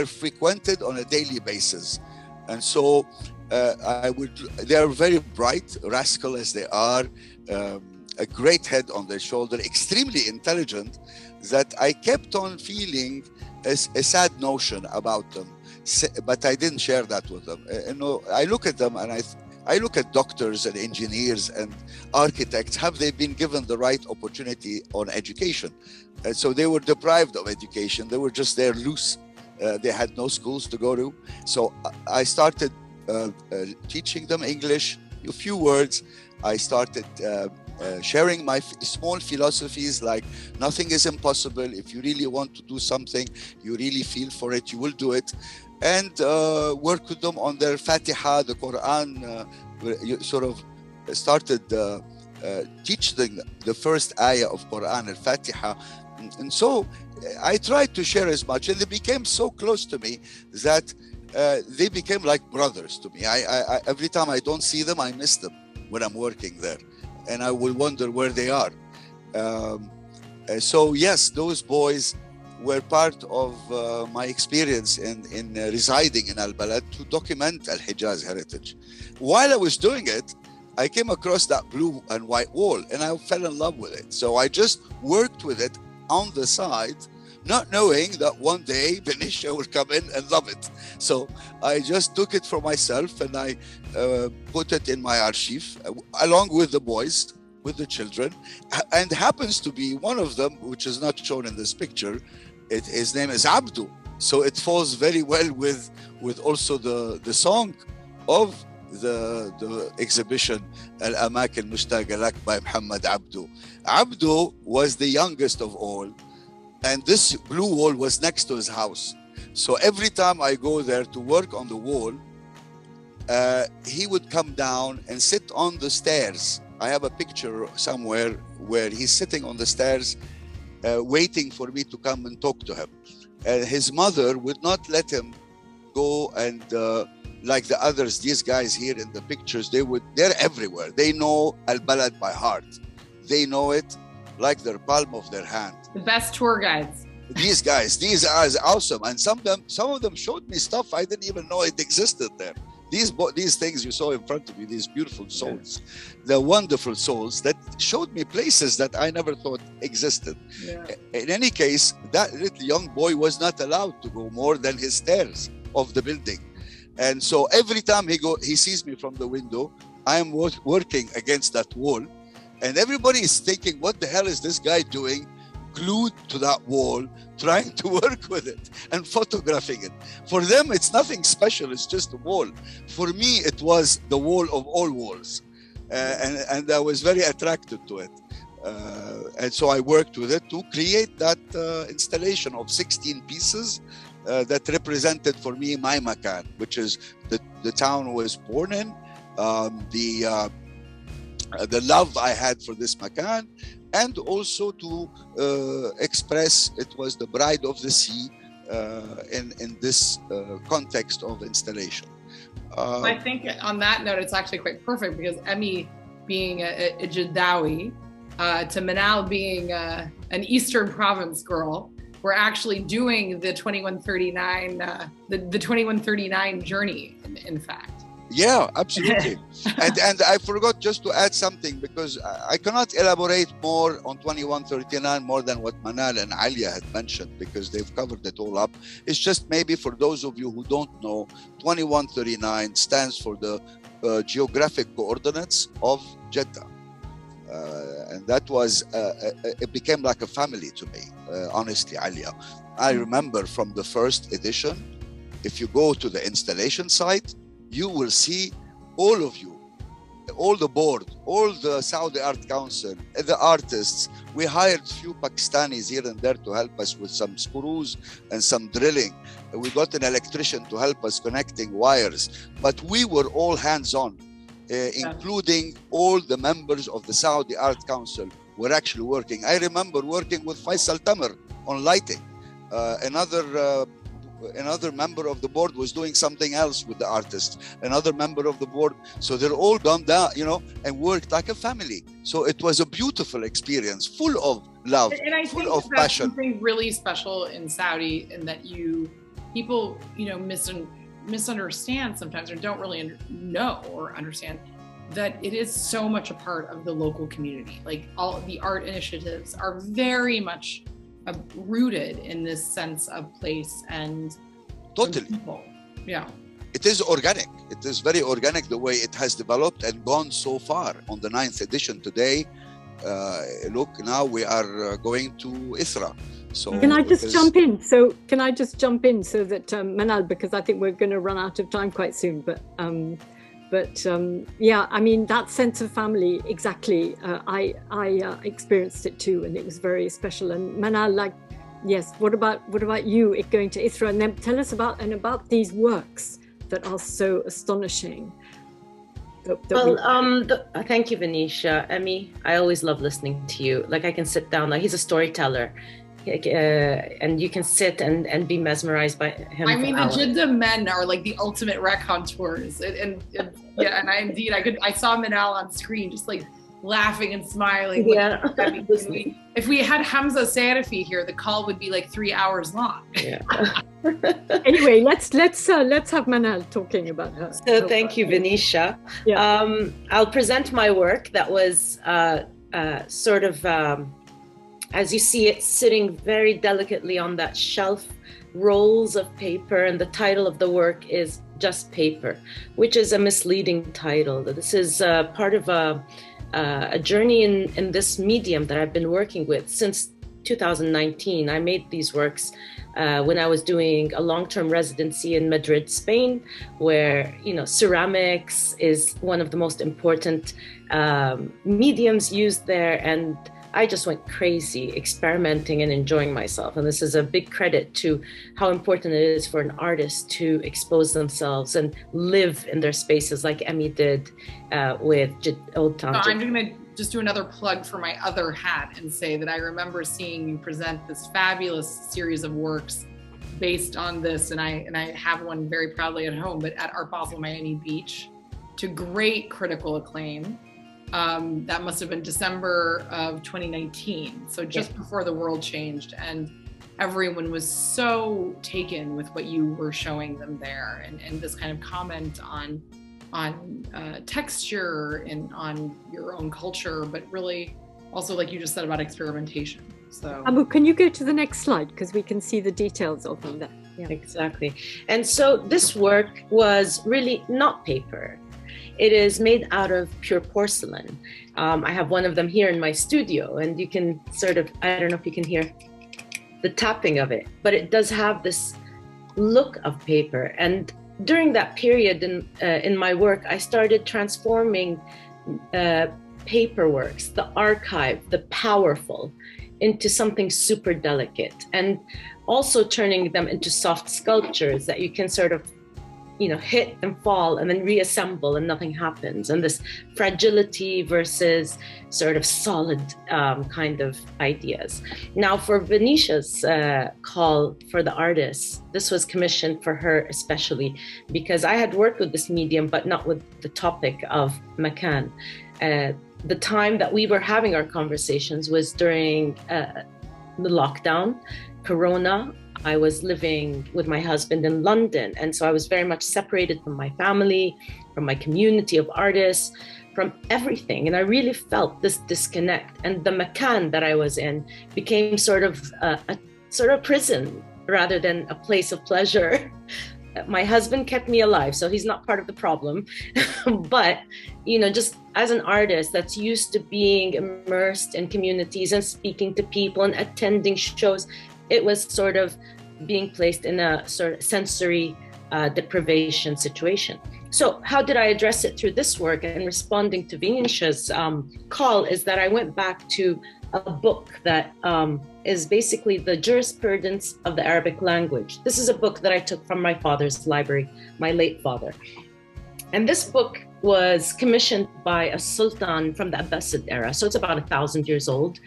frequented on a daily basis. And so they are very bright, rascal as they are, a great head on their shoulder, extremely intelligent, that I kept on feeling a sad notion about them. But I didn't share that with them. I look at them and I look at doctors and engineers and architects. Have they been given the right opportunity on education? And so they were deprived of education. They were just there loose. They had no schools to go to. So I started teaching them English, a few words. I started sharing my small philosophies, like nothing is impossible. If you really want to do something, you really feel for it, you will do it. And work with them on their Fatiha, the Quran, sort of started teaching the first ayah of Quran, al-Fatiha. And so I tried to share as much, and they became so close to me that they became like brothers to me. I every time I don't see them, I miss them when I'm working there, and I will wonder where they are. So yes, those boys were part of my experience in residing in Al-Balad to document Al-Hijaz heritage. While I was doing it, I came across that blue and white wall and I fell in love with it. So I just worked with it on the side, not knowing that one day Venetia will come in and love it. So I just took it for myself and I put it in my archive along with the boys, with the children, and happens to be one of them, which is not shown in this picture. His name is Abdu. So it falls very well with also the song of the exhibition Amakin Mushtaqa Lak by Muhammad Abdu. Abdu was the youngest of all, and this blue wall was next to his house. So every time I go there to work on the wall, he would come down and sit on the stairs. I have a picture somewhere where he's sitting on the stairs waiting for me to come and talk to him. And his mother would not let him go and like the others, these guys here in the pictures, they're everywhere. They know Al-Balad by heart. They know it like their palm of their hand. The best tour guides. These guys, these are awesome. And some of them showed me stuff I didn't even know it existed there. These things you saw in front of you, these beautiful souls, the wonderful souls that showed me places that I never thought existed. Yeah. In any case, that little young boy was not allowed to go more than his stairs of the building. And so every time he sees me from the window, I am working against that wall. And everybody is thinking, what the hell is this guy doing? Glued to that wall, trying to work with it and photographing it. For them, it's nothing special. It's just a wall. For me, it was the wall of all walls. And I was very attracted to it. And so I worked with it to create that installation of 16 pieces that represented for me my Makan, which is the town I was born in, the love I had for this Makan, and also to express it was the bride of the sea in this context of installation. I think on that note, it's actually quite perfect because Emmy being a Jeddawi, to Manal being an Eastern Province girl, we're actually doing the 2139 the 2139 journey, in fact. Yeah, absolutely. and I forgot just to add something, because I cannot elaborate more on 2139 more than what Manal and Alia had mentioned, because they've covered it all up. It's just maybe for those of you who don't know, 2139 stands for the geographic coordinates of Jeddah. And that was, it became like a family to me, honestly, Alia. I remember from the first edition, if you go to the installation site, you will see all of you, all the board, all the Saudi Art Council, the artists. We hired a few Pakistanis here and there to help us with some screws and some drilling. We got an electrician to help us connecting wires, but we were all hands-on, including all the members of the Saudi Art Council were actually working. I remember working with Faisal Tamer on lighting. Another member of the board was doing something else with the artists. Another member of the board. So they're all done that, and worked like a family. So it was a beautiful experience, full of love, and I full think of that's passion. Something really special in Saudi, in that people, misunderstand sometimes, or don't really know or understand that it is so much a part of the local community. Like, all the art initiatives are very much rooted in this sense of place and totally people. Yeah, it is organic. It is very organic the way it has developed and gone so far. On the 9th edition today, look, now we are going to Ithra. So can I just jump in? So that Manal, because I think we're going to run out of time quite soon, but yeah, I mean, that sense of family, exactly. I experienced it too, and it was very special. And Manal, yes, what about you going to Ithra? And then tell us about these works that are so astonishing. Thank you, Venetia. Emmy, I always love listening to you. Like, I can sit down, he's a storyteller. And you can sit and be mesmerized by him. I mean, the Jeddah men are like the ultimate raconteurs, and I saw Manal on screen, just like laughing and smiling. Yeah. If we had Hamza Sarafi here, the call would be like 3 hours long. Yeah. Anyway, let's have Manal talking about her. So thank you, Venetia. Yeah. I'll present my work that was sort of, as you see it, sitting very delicately on that shelf, rolls of paper, and the title of the work is Just Paper, which is a misleading title. This is part of a journey in this medium that I've been working with since 2019. I made these works when I was doing a long-term residency in Madrid, Spain, where, you know, ceramics is one of the most important mediums used there, and I just went crazy experimenting and enjoying myself. And this is a big credit to how important it is for an artist to expose themselves and live in their spaces like Emmy did with Old Town. I'm going to just do another plug for my other hat and say that I remember seeing you present this fabulous series of works based on this. And I have one very proudly at home, but at Art Basel Miami Beach, to great critical acclaim. That must have been December of 2019. So just before the world changed, and everyone was so taken with what you were showing them there, and this kind of comment on texture and on your own culture, but really also, like you just said, about experimentation. So Abu, can you go to the next slide, because we can see the details of them there. Yeah. Exactly. And so this work was really not paper. It is made out of pure porcelain. I have one of them here in my studio, and you can sort of, I don't know if you can hear the tapping of it, but it does have this look of paper. And during that period in my work, I started transforming paperworks, the archive, the powerful, into something super delicate, and also turning them into soft sculptures that you can sort of, you know, hit and fall and then reassemble and nothing happens. And this fragility versus sort of solid kind of ideas. Now for Venetia's call for the artists, this was commissioned for her especially because I had worked with this medium, but not with the topic of Makan. The time that we were having our conversations was during the lockdown, Corona. I was living with my husband in London, and so I was very much separated from my family, from my community of artists, from everything. And I really felt this disconnect. And the Makan that I was in became sort of a prison rather than a place of pleasure. My husband kept me alive, so he's not part of the problem. But, you know, just as an artist that's used to being immersed in communities and speaking to people and attending shows, it was sort of being placed in a sort of sensory deprivation situation. So how did I address it through this work? And responding to Venetia's call is that I went back to a book that is basically the jurisprudence of the Arabic language. This is a book that I took from my father's library, my late father. And this book was commissioned by a sultan from the Abbasid era, so it's about 1,000 years old,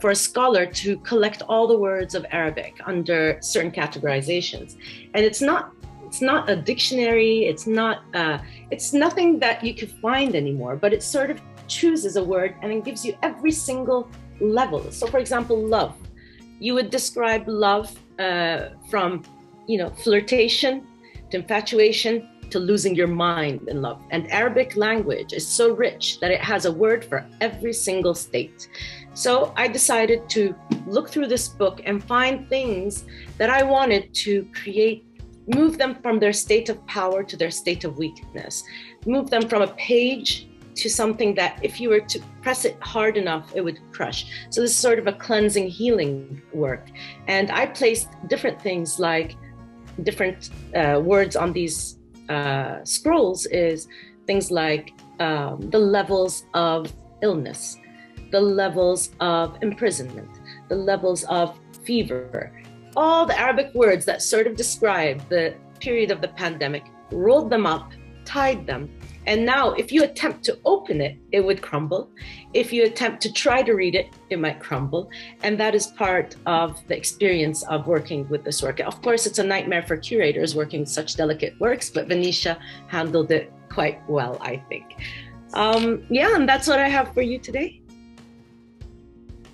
for a scholar to collect all the words of Arabic under certain categorizations. And it's not a dictionary, it's nothing that you could find anymore, but it sort of chooses a word and it gives you every single level. So for example, love. You would describe love from, you know, flirtation to infatuation to losing your mind in love. And Arabic language is so rich that it has a word for every single state. So I decided to look through this book and find things that I wanted to create, move them from their state of power to their state of weakness, move them from a page to something that if you were to press it hard enough, it would crush. So this is sort of a cleansing, healing work. And I placed different things like different words on these scrolls is things like the levels of illness, the levels of imprisonment, the levels of fever, all the Arabic words that sort of describe the period of the pandemic, rolled them up, tied them. And now if you attempt to open it, it would crumble. If you attempt to try to read it, it might crumble. And that is part of the experience of working with this work. Of course, it's a nightmare for curators working with such delicate works, but Venetia handled it quite well, I think. Yeah, and that's what I have for you today.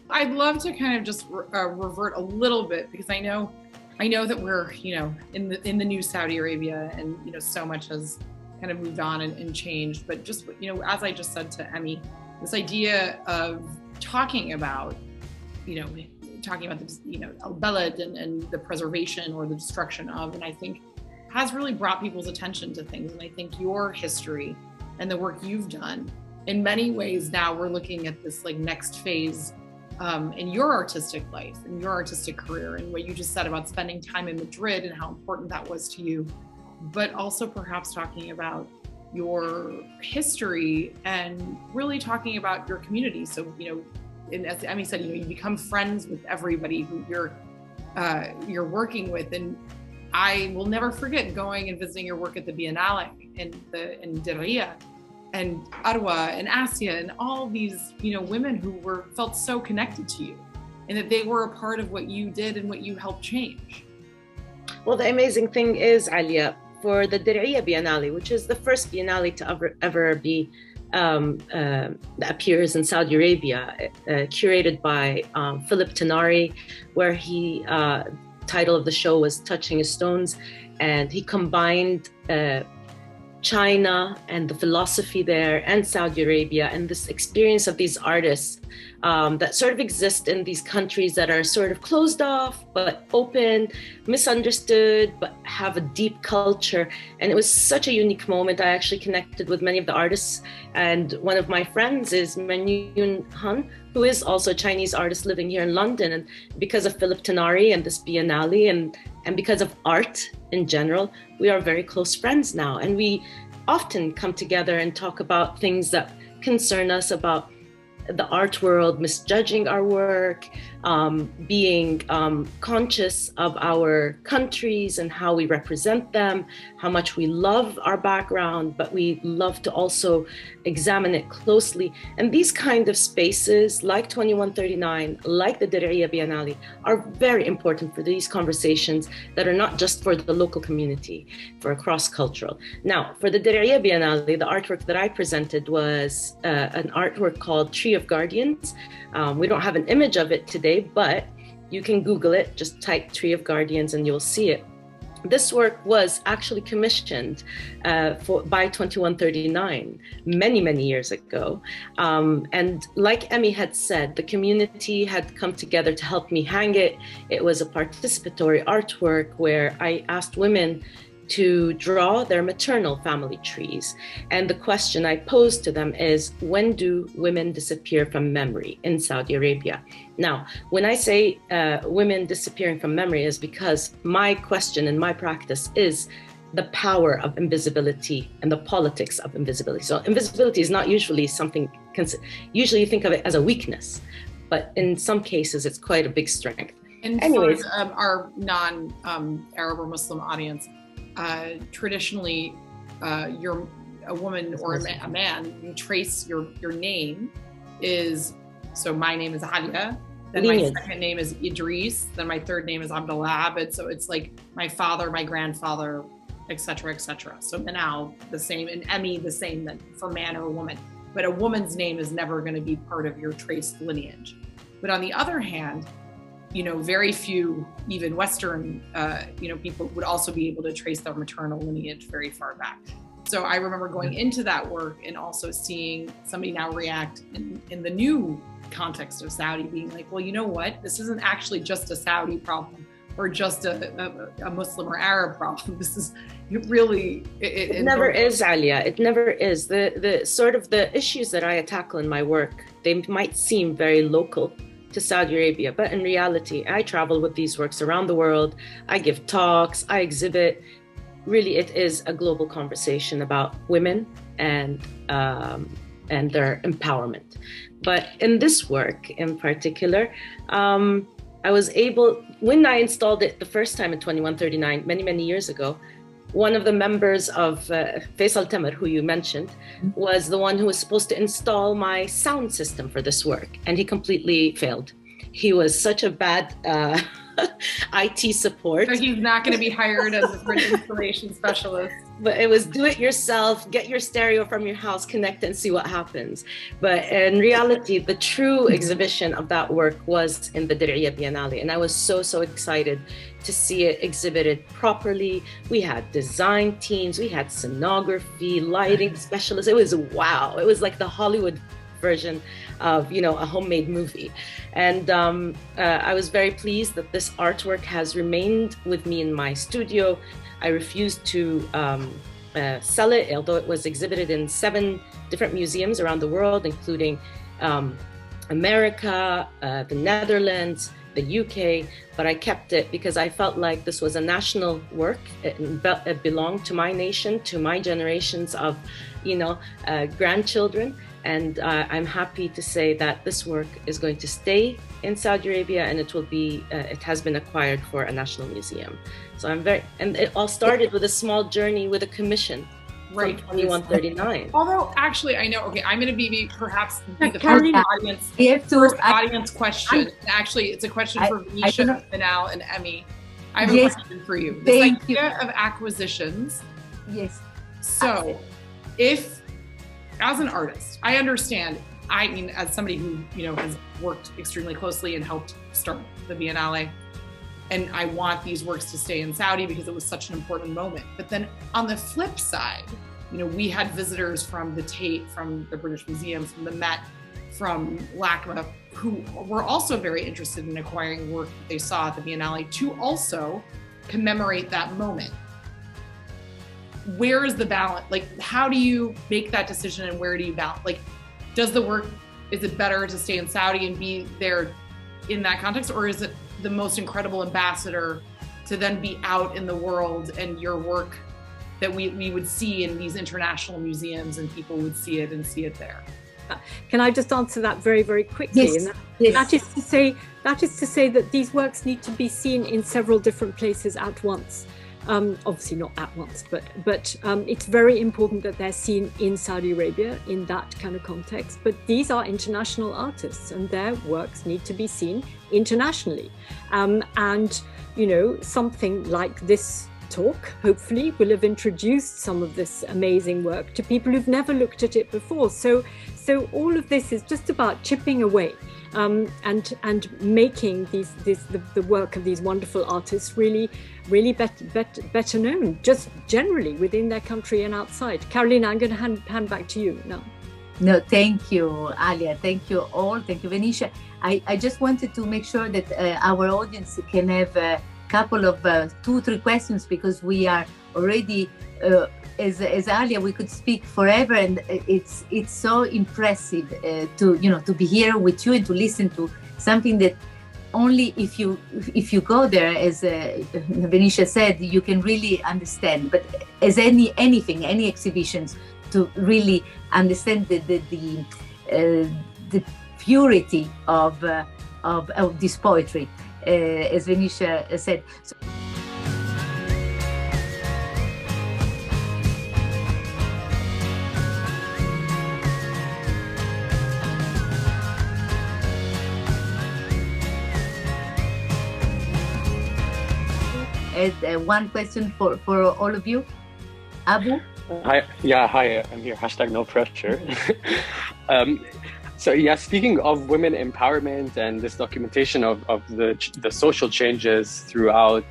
I'd love to kind of just revert a little bit, because I know that we're, in the new Saudi Arabia, and, so much has kind of moved on and changed. But just, as I just said to Emmy, this idea of talking about the, al-balad and the preservation or the destruction of, and I think has really brought people's attention to things. And I think your history and the work you've done, in many ways now we're looking at this like next phase in your artistic life, in your artistic career, and what you just said about spending time in Madrid and how important that was to you, but also perhaps talking about your history and really talking about your community. So, and as Emmy said, you become friends with everybody who you're working with. And I will never forget going and visiting your work at the Biennale in Diriyah, and Arwa and Asia and all these, women who felt so connected to you, and that they were a part of what you did and what you helped change. Well, the amazing thing is, Alia, for the Diriyah Biennale, which is the first Biennale to ever be appears in Saudi Arabia, curated by Philip Tenari, where title of the show was Touching Stones, and he combined China and the philosophy there, and Saudi Arabia, and this experience of these artists that sort of exist in these countries that are sort of closed off, but open, misunderstood, but have a deep culture. And it was such a unique moment. I actually connected with many of the artists, and one of my friends is Menyun Han, who is also a Chinese artist living here in London. And because of Philip Tenari and this Biennale, and because of art in general, we are very close friends now. And we often come together and talk about things that concern us, about the art world, misjudging our work, being conscious of our countries and how we represent them, how much we love our background, but we love to also examine it closely. And these kind of spaces, like 2139, like the Diriyah Biennale, are very important for these conversations that are not just for the local community, for cross-cultural. Now, for the Diriyah Biennale, the artwork that I presented was an artwork called Tree of Guardians. We don't have an image of it today, but you can Google it, just type Tree of Guardians and you'll see it. This work was actually commissioned by 2139 many years ago. And like Emmy had said, the community had come together to help me hang it. It was a participatory artwork where I asked women to draw their maternal family trees. And the question I posed to them is, when do women disappear from memory in Saudi Arabia? Now, when I say women disappearing from memory, is because my question and my practice is the power of invisibility and the politics of invisibility. So invisibility is not usually something, usually you think of it as a weakness, but in some cases it's quite a big strength. And anyways, for our non-Arab or Muslim audience, traditionally, you're a woman or a man, you trace your name is, so my name is Alia, then my second name is Idris, then my third name is Abdullah, so it's like my father, my grandfather, etc., etc. So Manal, the same, and Emmy, the same for man or woman. But a woman's name is never going to be part of your traced lineage. But on the other hand, very few, even Western, people would also be able to trace their maternal lineage very far back. So I remember going into that work and also seeing somebody now react in the new context of Saudi, being like, well, you know what? This isn't actually just a Saudi problem or just a Muslim or Arab problem. This is really... It never is, Alia. It never is. The sort of the issues that I tackle in my work, they might seem very local to Saudi Arabia, but in reality, I travel with these works around the world. I give talks, I exhibit. Really, it is a global conversation about women and their empowerment. But in this work in particular, I was able, when I installed it the first time in 2139, many years ago, one of the members of Faisal Tamer, who you mentioned, was the one who was supposed to install my sound system for this work, and he completely failed. He was such a bad IT support. So he's not going to be hired as a print installation specialist. But it was do it yourself, get your stereo from your house, connect and see what happens. But in reality, the true exhibition of that work was in the Diriyah Biennale. And I was so excited to see it exhibited properly. We had design teams, we had scenography, lighting specialists. It was wow. It was like the Hollywood version of, you know, a homemade movie. And I was very pleased that this artwork has remained with me in my studio. I refused to sell it, although it was exhibited in 7 different museums around the world, including America, the Netherlands, the UK, but I kept it because I felt like this was a national work. It belonged to my nation, to my generations of, you know, grandchildren. And I'm happy to say that this work is going to stay in Saudi Arabia, and it will be, it has been acquired for a national museum. So I'm very, and it all started with a small journey with a commission. Right. From 2139. Although, actually, I know, okay, I'm going to be perhaps be the first audience question. Actually, it's a question for Venetia, Manal, and Emmy. I have a question for you. This idea of acquisitions. Yes. So, if, as an artist, I understand, I mean, as somebody who, you know, has worked extremely closely and helped start the Biennale, and I want these works to stay in Saudi because it was such an important moment. But then on the flip side, you know, we had visitors from the Tate, from the British Museum, from the Met, from LACMA, who were also very interested in acquiring work that they saw at the Biennale to also commemorate that moment. Where is the balance? Like, how do you make that decision, and where do you balance? Like, does the work, is it better to stay in Saudi and be there in that context, or is it the most incredible ambassador to then be out in the world and your work that we would see in these international museums and people would see it and see it there? Can I just answer that very quickly? Yes. And that is to say that these works need to be seen in several different places at once. Obviously not at once, but it's very important that they're seen in Saudi Arabia in that kind of context. But these are international artists, and their works need to be seen internationally. And you know, something like this talk hopefully will have introduced some of this amazing work to people who've never looked at it before. So all of this is just about chipping away and making the work of these wonderful artists really better known, just generally within their country and outside. Carolina, I'm going to hand back to you now. No, thank you, Alia. Thank you all. Thank you, Venetia. I just wanted to make sure that our audience can have a couple of 2-3 questions, because we are already, as Alia, we could speak forever, and it's so impressive to be here with you and to listen to something that only if you go there, as Venetia said, you can really understand. But as any exhibitions, to really understand the purity of this poetry, as Venetia said. One question for all of you. Abu? Hi, I'm here. # no pressure. So yeah, speaking of women empowerment and this documentation of the social changes throughout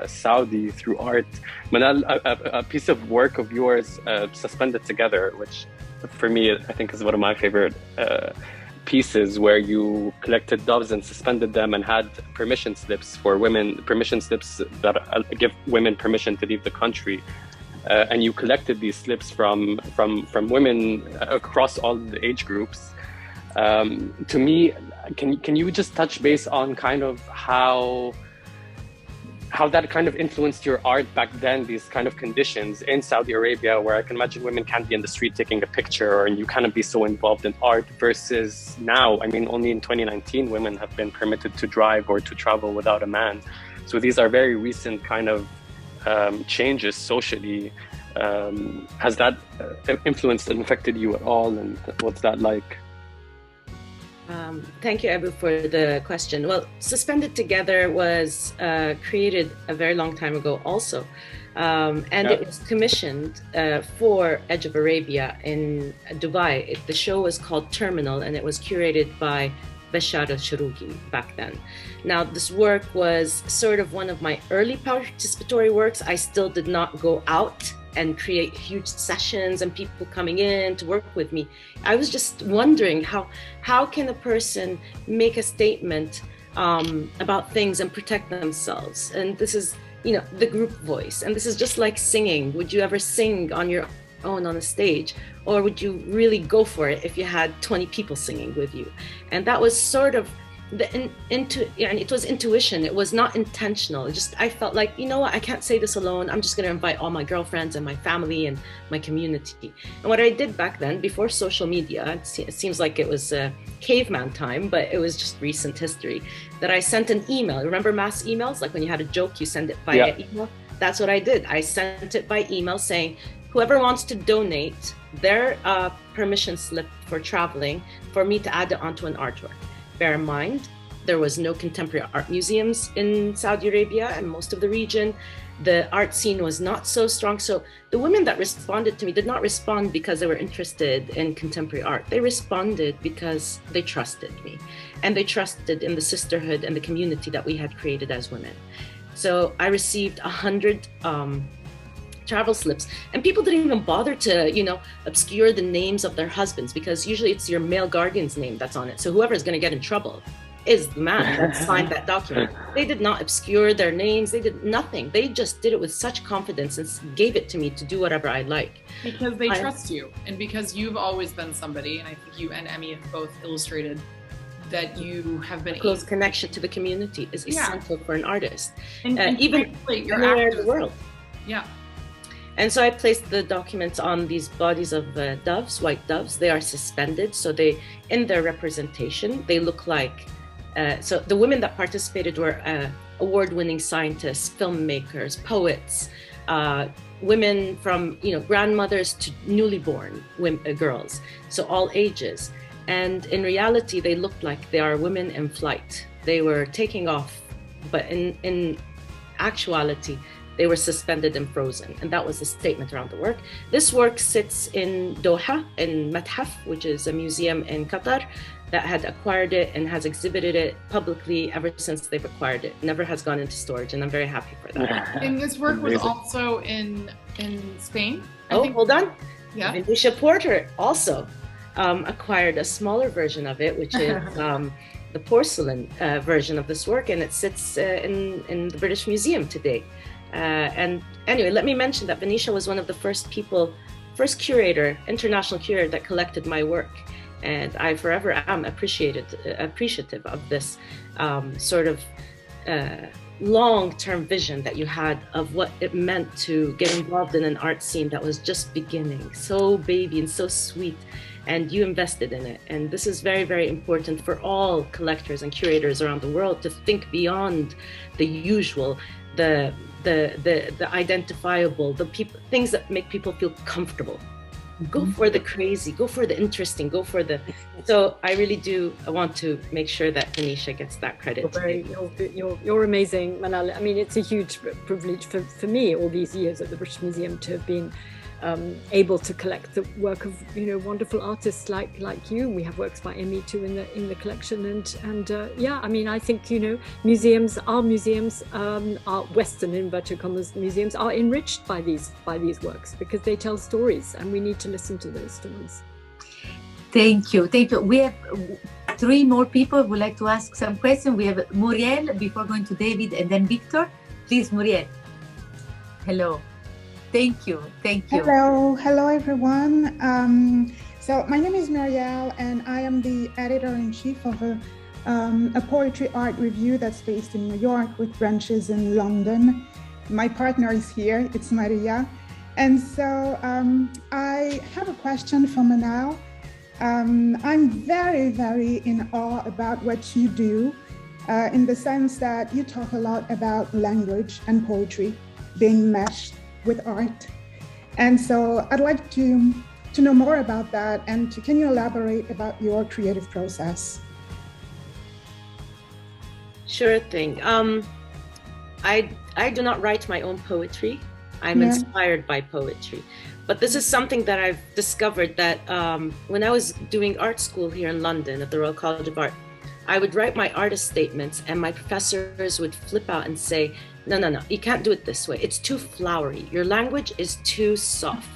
Saudi through art, Manal, a piece of work of yours, Suspended Together, which for me I think is one of my favorite pieces, where you collected doves and suspended them and had permission slips for women, permission slips that give women permission to leave the country. And you collected these slips from women across all the age groups. To me, can you just touch base on kind of how that kind of influenced your art back then, these kind of conditions in Saudi Arabia, where I can imagine women can't be in the street taking a picture and you cannot be so involved in art, versus now? I mean, only in 2019 women have been permitted to drive or to travel without a man. So these are very recent kind of changes socially. Has that influenced and affected you at all, and what's that like? Thank you, Abu, for the question. Well, Suspended Together was created a very long time ago also. And it was commissioned for Edge of Arabia in Dubai. The show was called Terminal, and it was curated by Bashar al-Shurugi back then. Now, this work was sort of one of my early participatory works. I still did not go out and create huge sessions and people coming in to work with me. I was just wondering how can a person make a statement about things and protect themselves? And this is, the group voice. And this is just like singing. Would you ever sing on your own on a stage? Or would you really go for it if you had 20 people singing with you? And that was sort of and it was intuition. It was not intentional. I felt like, what, I can't say this alone. I'm just going to invite all my girlfriends and my family and my community. And what I did back then, before social media, it seems like it was caveman time, but it was just recent history, that I sent an email. Remember mass emails? Like when you had a joke, you send it via email. That's what I did. I sent it by email saying, whoever wants to donate their permission slip for traveling, for me to add it onto an artwork. Bear in mind, there was no contemporary art museums in Saudi Arabia and most of the region. The art scene was not so strong. So the women that responded to me did not respond because they were interested in contemporary art. They responded because they trusted me. And they trusted in the sisterhood and the community that we had created as women. So I received 100 travel slips, and people didn't even bother to, obscure the names of their husbands, because usually it's your male guardian's name that's on it. So whoever is going to get in trouble is the man that signed that document. They did not obscure their names. They did nothing. They just did it with such confidence and gave it to me to do whatever I like. Because they trust you, and because you've always been somebody, and I think you and Emmy have both illustrated that you have been close connection to the community is essential for an artist, and even anywhere in the world. Yeah. And so I placed the documents on these bodies of doves, white doves. They are suspended, so in their representation, they look like, so the women that participated were award-winning scientists, filmmakers, poets, women from, grandmothers to newly born girls, so all ages. And in reality, they looked like they are women in flight. They were taking off, but in actuality, they were suspended and frozen. And that was the statement around the work. This work sits in Doha, in Mathaf, which is a museum in Qatar that had acquired it and has exhibited it publicly ever since they've acquired it. Never has gone into storage, and I'm very happy for that. And this work was also in Spain? Hold on. Yeah. Venetia Porter also acquired a smaller version of it, which is the porcelain version of this work, and it sits in the British Museum today. And anyway, let me mention that Venetia was one of the first curator, international curator that collected my work. And I forever am appreciative of this sort of long-term vision that you had of what it meant to get involved in an art scene that was just beginning, so baby and so sweet. And you invested in it. And this is very, very important for all collectors and curators around the world to think beyond the usual, the identifiable, things that make people feel comfortable. Go for the crazy, go for the interesting, so I really do want to make sure that Venetia gets that credit. You're amazing, Manal. I mean, it's a huge privilege for me all these years at the British Museum to have been able to collect the work of wonderful artists like you. We have works by Emmy too in the collection, and I mean, I think museums, our Western inverted commas museums, are enriched by these works because they tell stories, and we need to listen to those stories. Thank you. We have 3 more people who would like to ask some questions. We have Muriel before going to David, and then Victor. Please, Muriel. Hello. Thank you. Hello everyone. So my name is Marielle, and I am the editor-in-chief of a poetry art review that's based in New York with branches in London. My partner is here, it's Maria. And so I have a question for Manal. I'm very, very in awe about what you do in the sense that you talk a lot about language and poetry being meshed with art. And so I'd like to know more about that, and can you elaborate about your creative process? Sure thing. I do not write my own poetry. I'm inspired by poetry. But this is something that I've discovered that when I was doing art school here in London at the Royal College of Art, I would write my artist statements and my professors would flip out and say, no, you can't do it this way. It's too flowery. Your language is too soft.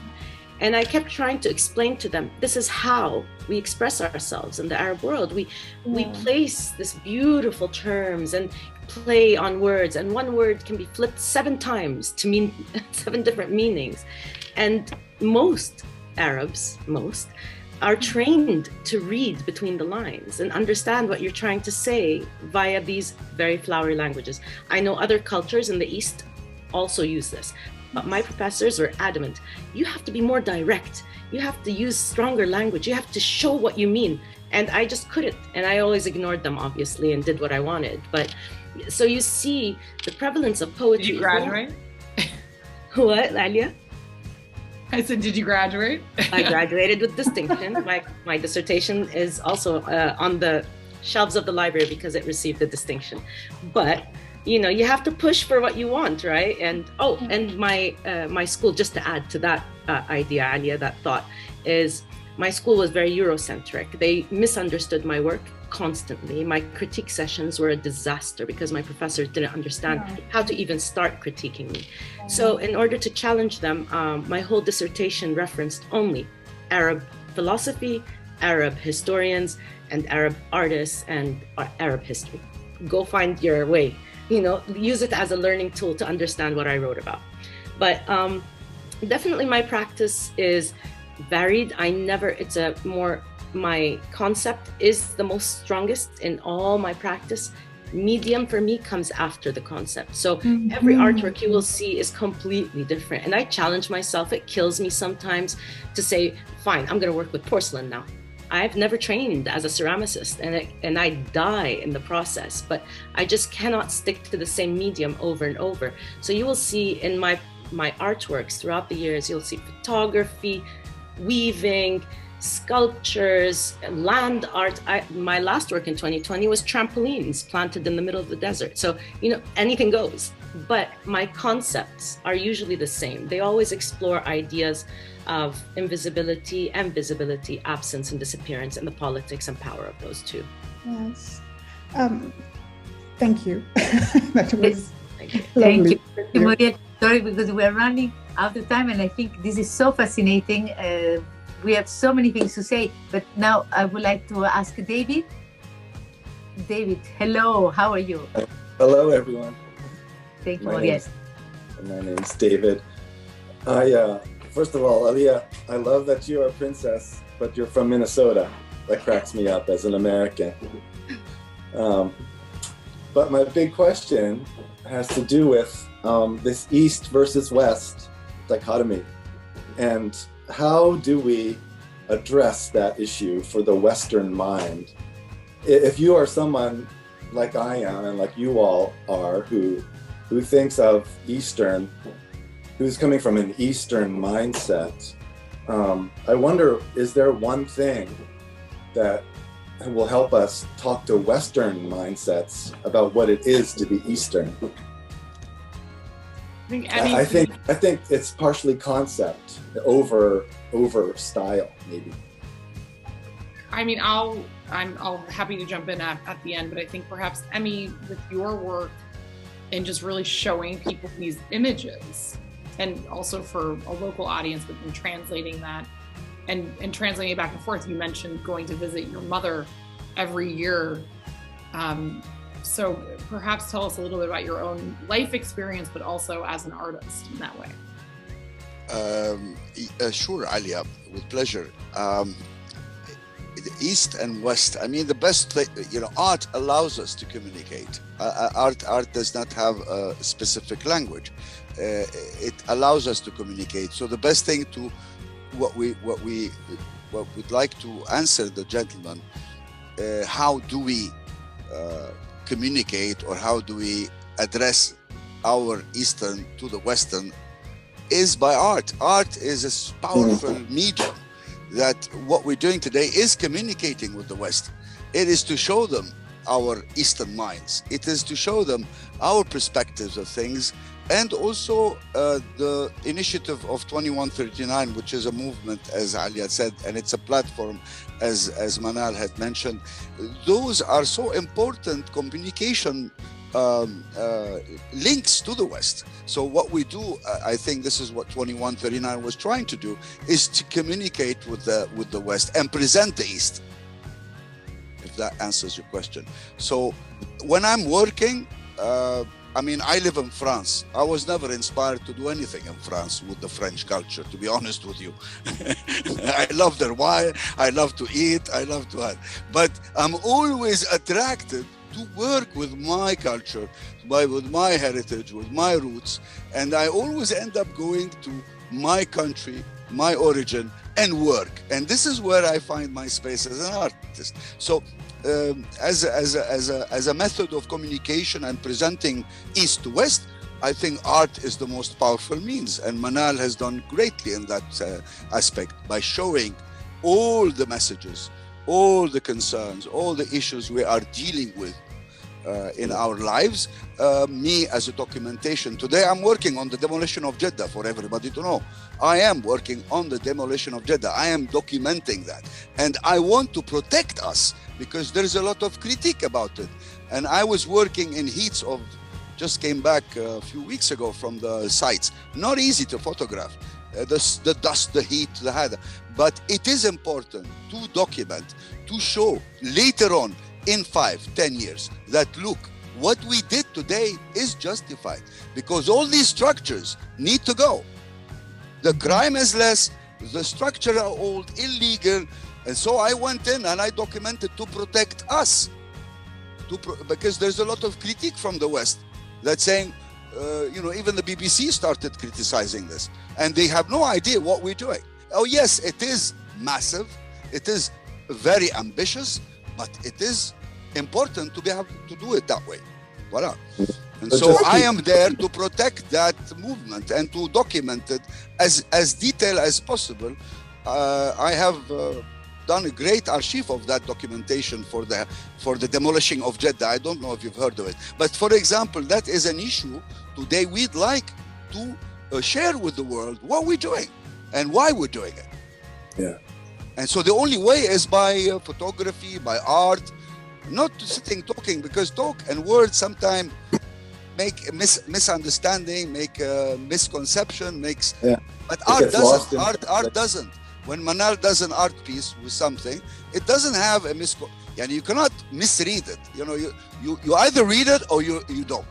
And I kept trying to explain to them, this is how we express ourselves in the Arab world. We place this beautiful terms and play on words, and one word can be flipped 7 times to mean 7 different meanings. And most Arabs, are trained to read between the lines and understand what you're trying to say via these very flowery languages. I know other cultures in the East also use this, but my professors were adamant. You have to be more direct. You have to use stronger language. You have to show what you mean. And I just couldn't. And I always ignored them, obviously, and did what I wanted. But so you see the prevalence of poetry. Did you graduate? What, Alia? I said, did you graduate? I graduated with distinction. My dissertation is also on the shelves of the library because it received a distinction. But you have to push for what you want, right? And my school, just to add to that idea, Alia, that thought, is my school was very Eurocentric. They misunderstood my work constantly. My critique sessions were a disaster because my professors didn't understand how to even start critiquing me. So in order to challenge them, my whole dissertation referenced only Arab philosophy, Arab historians, and Arab artists, and Arab history. Go find your way. Use it as a learning tool to understand what I wrote about. But definitely my practice is varied. My concept is the most strongest in all my practice. Medium for me comes after the concept. So every artwork you will see is completely different. And I challenge myself. It kills me sometimes to say, fine, I'm going to work with porcelain now. I've never trained as a ceramicist and I die in the process, but I just cannot stick to the same medium over and over. So you will see in my artworks throughout the years, you'll see photography, weaving, sculptures, land art. My last work in 2020 was trampolines planted in the middle of the desert. So, anything goes. But my concepts are usually the same. They always explore ideas of invisibility and visibility, absence and disappearance, and the politics and power of those two. Yes. Thank you. That was Thank you, Maria. Sorry, because we're running out of time, and I think this is so fascinating. We have so many things to say, but now I would like to ask David. David, hello, how are you? Hello, everyone. Thank you, Maria. My name's David. First of all, Alia, I love that you're a princess, but you're from Minnesota. That cracks me up as an American. But my big question has to do with this East versus West dichotomy. And how do we address that issue for the Western mind? If you are someone like I am and like you all are, who thinks of Eastern, who's coming from an Eastern mindset, I wonder, is there one thing that will help us talk to Western mindsets about what it is to be Eastern? I think it's partially concept over style, maybe. I'm happy to jump in at the end, but I think perhaps, Emmy, with your work and just really showing people these images, and also for a local audience, but then translating that and translating it back and forth. You mentioned going to visit your mother every year. So perhaps tell us a little bit about your own life experience, but also as an artist in that way. Sure, Alia, with pleasure. East and West, the best place, art allows us to communicate. Art does not have a specific language. It allows us to communicate. So the best thing to what we'd like to answer the gentleman, how do we communicate, or how do we address our Eastern to the Western, is by art. Art is a powerful medium that what we're doing today is communicating with the West. It is to show them our Eastern minds. It is to show them our perspectives of things, and also the initiative of 2139, which is a movement, as Alia said, and it's a platform, as Manal had mentioned. Those are so important communication links to the West. So what we do, I think this is what 2139 was trying to do, is to communicate with the West and present the East, if that answers your question. So when I'm working, I mean, I live in France. I was never inspired to do anything in France with the French culture, to be honest with you. I love their wine, I love to eat, I love to have, but I'm always attracted to work with my culture, with my heritage, with my roots, and I always end up going to my country, my origin, and work. And this is where I find my space as an artist. So as a method of communication and presenting East to West, I think art is the most powerful means, and Manal has done greatly in that aspect by showing all the messages, all the concerns, all the issues we are dealing with in our lives. Me as a documentation, today I'm working on the demolition of Jeddah, for everybody to know. I am working on the demolition of Jeddah. I am documenting that, and I want to protect us because there's a lot of critique about it. And I was working in heats of, just came back a few weeks ago from the sites. Not easy to photograph, the dust, the heat, the had, but it is important to document, to show later on in 5-10 years that look, what we did today is justified because all these structures need to go. The crime is less, the structure are old, illegal, and so I went in and I documented to protect us, because there's a lot of critique from the West that's saying, even the BBC started criticizing this, and they have no idea what we're doing. Oh yes, it is massive, it is very ambitious, but it is important to be able to do it that way. Voila. And so I am there to protect that movement and to document it as detailed as possible. I have done a great archive of that documentation for the demolishing of Jeddah. I don't know if you've heard of it, but for example, that is an issue today we'd like to share with the world what we're doing and why we're doing it. Yeah. And so the only way is by photography, by art, not sitting talking, because talk and words sometimes make a misunderstanding, make a misconception, but art doesn't. Art doesn't. When Manal does an art piece with something, it doesn't have a and you cannot misread it. You either read it or you don't.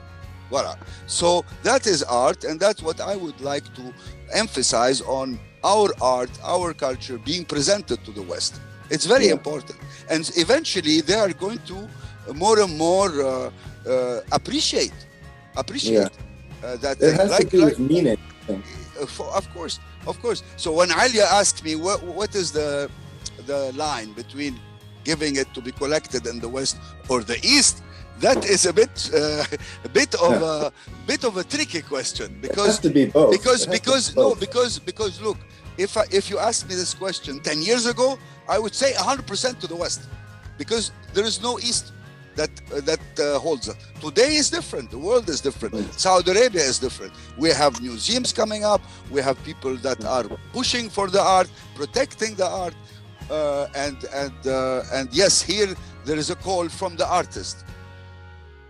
Voila. So that is art, and that's what I would like to emphasize on our art, our culture being presented to the West. It's very important, and eventually they are going to more and more appreciate that. It has to do with meaning. Of course. So when Alia asked me what is the line between giving it to be collected in the West or the East, that is a bit of a tricky question, because it has to be both. Because look, if you asked me this question 10 years ago, I would say 100% to the West, because there is no East that holds it. Today is different. The world is different. Saudi Arabia is different. We have museums coming up. We have people that are pushing for the art, protecting the art, and yes, here there is a call from the artist.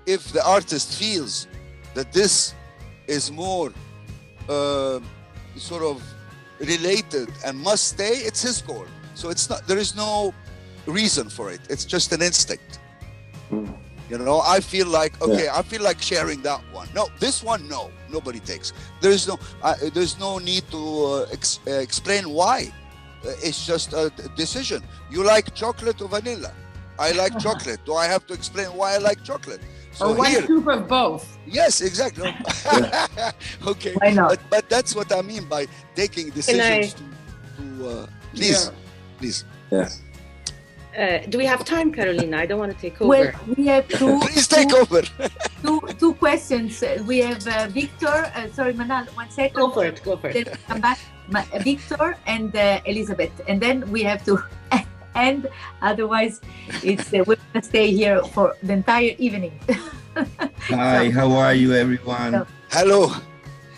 If the artist feels that this is more sort of related and must stay, it's his call. So it's not. There is no reason for it. It's just an instinct. I feel like I feel like sharing that one. No, this one, no, nobody takes. There's no need to explain why. It's just a decision. You like chocolate or vanilla? I like chocolate. Do I have to explain why I like chocolate? So or one scoop of both. Yes, exactly. Okay. Why not? But that's what I mean by taking decisions to please. Yes. Do we have time, Carolina? I don't want to take over. Well, we have Please take over. two questions. We have Victor. Sorry, Manal, 1 second. Go for it. Then come back. Victor and Elizabeth. And then we have to end. Otherwise, we're gonna stay here for the entire evening. Hi, how are you, everyone? Hello.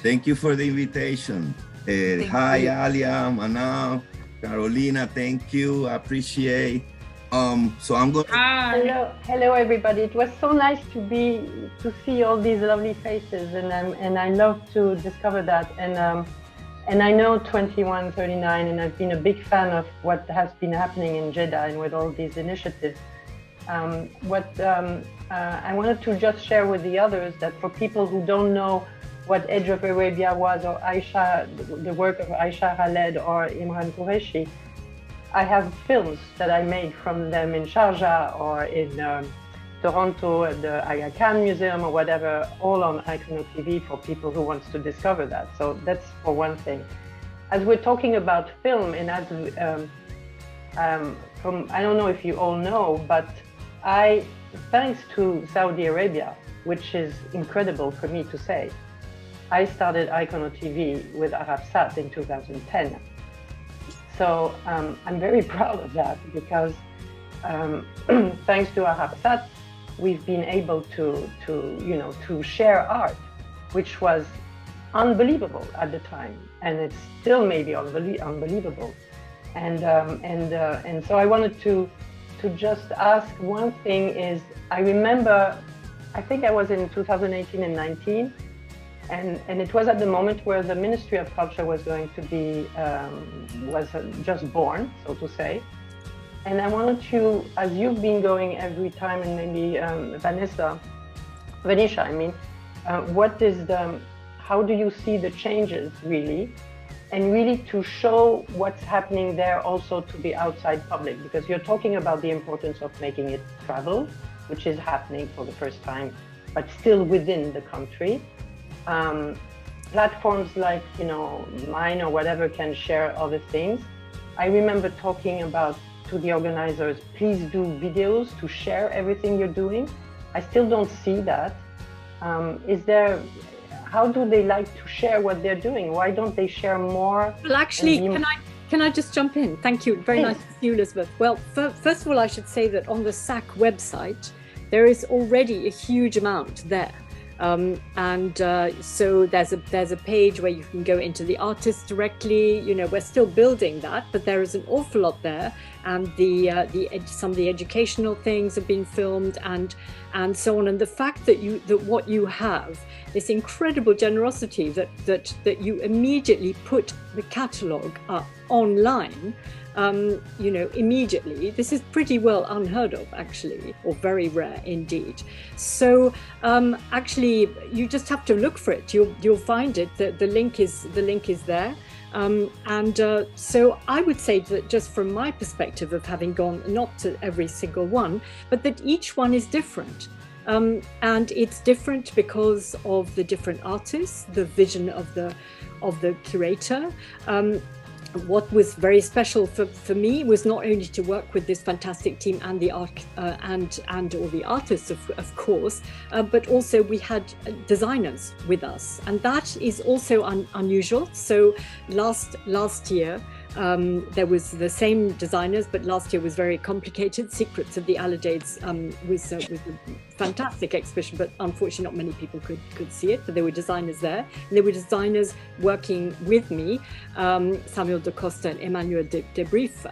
Thank you for the invitation. Hi, you. Alia, Manal, Carolina, thank you. I appreciate. So I'm going. Hello, everybody. It was so nice to see all these lovely faces, and I love to discover that. And I know 2139, and I've been a big fan of what has been happening in Jeddah and with all these initiatives. I wanted to just share with the others that for people who don't know what Edge of Arabia was, or Aisha, the work of Aisha Khaled or Imran Qureshi, I have films that I made from them in Sharjah or in Toronto at the Aga Khan Museum or whatever, all on Icono TV for people who wants to discover that. So that's for one thing. As we're talking about film, and as I don't know if you all know, but thanks to Saudi Arabia, which is incredible for me to say, I started Icono TV with Arabsat in 2010. So I'm very proud of that because thanks to Arabsat, we've been able to share art, which was unbelievable at the time, and it's still maybe unbelievable. And so I wanted to just ask one thing is, I remember, I think I was in 2018 and 19, and it was at the moment where the Ministry of Culture was going to be, was just born, so to say. And I wanted to, as you've been going every time, and maybe Venetia, I mean, how do you see the changes really? And really to show what's happening there also to the outside public, because you're talking about the importance of making it travel, which is happening for the first time, but still within the country. Platforms like, mine or whatever can share other things. I remember talking about to the organizers, please do videos to share everything you're doing. I still don't see that. How do they like to share what they're doing? Why don't they share more? Well, actually, can I just jump in? Thank you. Very nice to see you, Elizabeth. Well, first of all, I should say that on the SAC website, there is already a huge amount there. So there's a page where you can go into the artists directly. We're still building that, but there is an awful lot there, and some of the educational things have been filmed and so on. And the fact that what you have, this incredible generosity that you immediately put the catalogue up online. Immediately. This is pretty well unheard of, actually, or very rare indeed. So actually, you just have to look for it. You'll find it. The link is there. So I would say that just from my perspective of having gone not to every single one, but that each one is different. And it's different because of the different artists, the vision of the curator. What was very special for me was not only to work with this fantastic team and the art and all the artists, of course, but also we had designers with us, and that is also unusual. So last year there was the same designers, but last year was very complicated. Secrets of the Alidades was a fantastic exhibition, but unfortunately not many people could see it. But there were designers there, and there were designers working with me. Samuel da Costa and Emmanuel de Brief,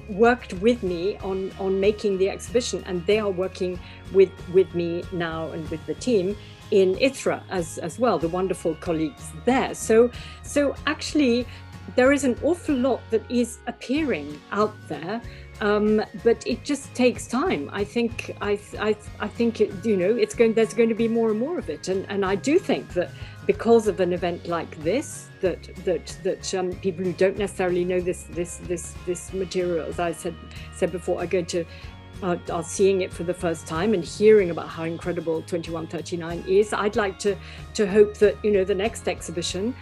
worked with me on making the exhibition, and they are working with me now and with the team in ITHRA as well, the wonderful colleagues there. So actually, there is an awful lot that is appearing out there, but it just takes time. I think there's going to be more and more of it, and I do think that because of an event like this, that people who don't necessarily know this material, as I said before, are going to are seeing it for the first time and hearing about how incredible 2139 is. I'd like to hope that the next exhibition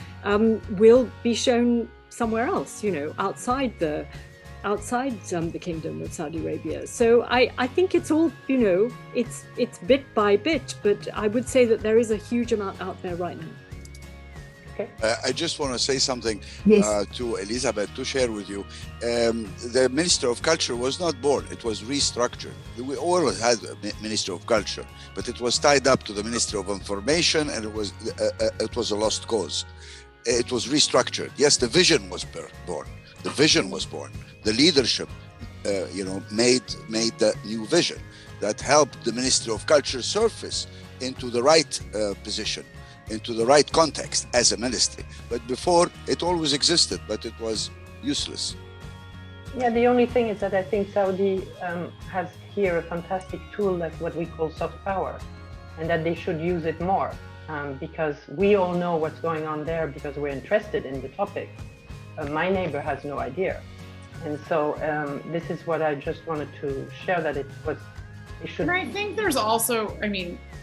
will be shown somewhere else, outside the Kingdom of Saudi Arabia. So I think it's all it's bit by bit, but I would say that there is a huge amount out there right now. Okay. I just want to say something to Elizabeth to share with you. The Minister of Culture was not born, it was restructured. We always had a Minister of Culture, but it was tied up to the Ministry of Information, and it was a lost cause. It was restructured. Yes, the vision was born. The vision was born. The leadership, made that new vision that helped the Ministry of Culture surface into the right position, into the right context as a ministry. But before, it always existed, but it was useless. Yeah, the only thing is that I think Saudi has here a fantastic tool, like what we call soft power, and that they should use it more, because we all know what's going on there because we're interested in the topic. My neighbor has no idea. And so this is what I just wanted to share, that it should. And I think there's also,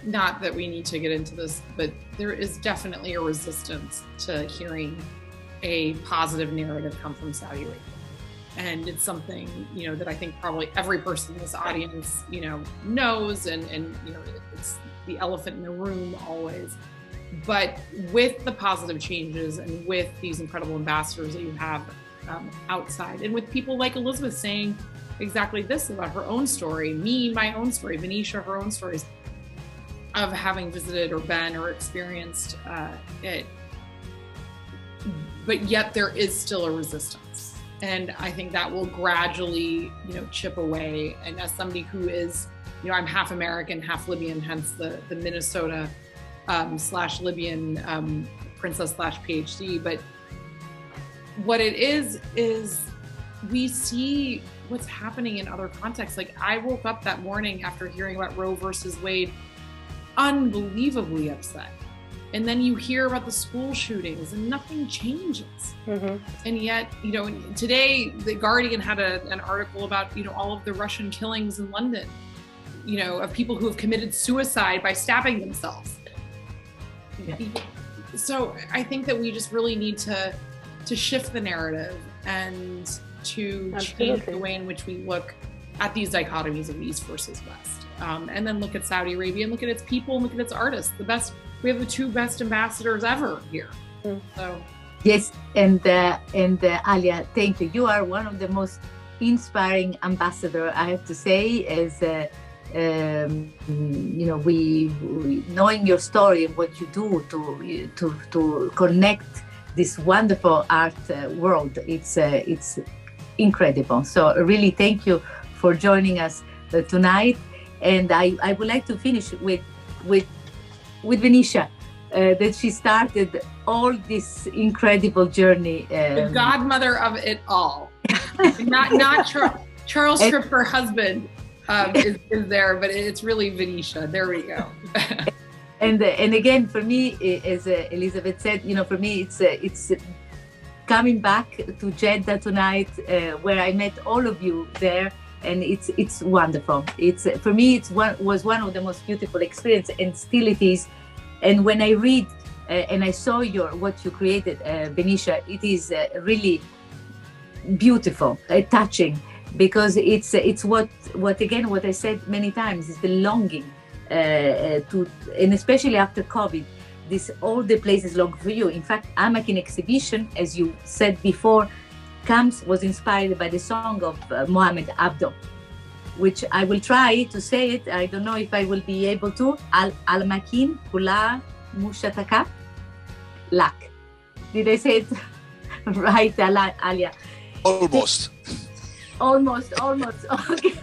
not that we need to get into this, but there is definitely a resistance to hearing a positive narrative come from Saudi Arabia. And it's something, that I think probably every person in this audience, knows, and it's the elephant in the room always. But with the positive changes and with these incredible ambassadors that you have outside, and with people like Elizabeth saying exactly this about her own story, me, my own story, Venetia, her own stories of having visited or been or experienced it, but yet there is still a resistance. And I think that will gradually, chip away. And as somebody who is, I'm half American, half Libyan, hence the Minnesota / Libyan princess / PhD. But what it is we see what's happening in other contexts. Like, I woke up that morning after hearing about Roe versus Wade, unbelievably upset. And then you hear about the school shootings and nothing changes. Mm-hmm. And yet, today The Guardian had an article about, all of the Russian killings in London, of people who have committed suicide by stabbing themselves. Yeah. So I think that we just really need to shift the narrative and to change the way in which we look at these dichotomies of East versus West. And then look at Saudi Arabia and look at its people and look at its artists. We have the two best ambassadors ever here. So. Yes, and Alia, thank you. You are one of the most inspiring ambassador, I have to say, as we knowing your story and what you do to connect this wonderful art world. It's incredible. So really, thank you for joining us tonight. And I would like to finish with Venetia, that she started all this incredible journey. The godmother of it all. not Charles Tripp, her husband, is there, but it's really Venetia. There we go. And again, for me, as Elizabeth said, for me, it's coming back to Jeddah tonight, where I met all of you there. And it's wonderful. For me, was one of the most beautiful experiences, and still it is. And when I read and I saw what you created, Venetia, it is really beautiful, touching, because it's what I said many times, is the longing and especially after COVID, all the places long for you. In fact, Amakin exhibition, as you said before, was inspired by the song of Mohammed Abdo, which I will try to say it. I don't know if I will be able to. Al-Makin Kula Mushataka Lak. Did I say it right, Alia? Almost. Almost. Okay.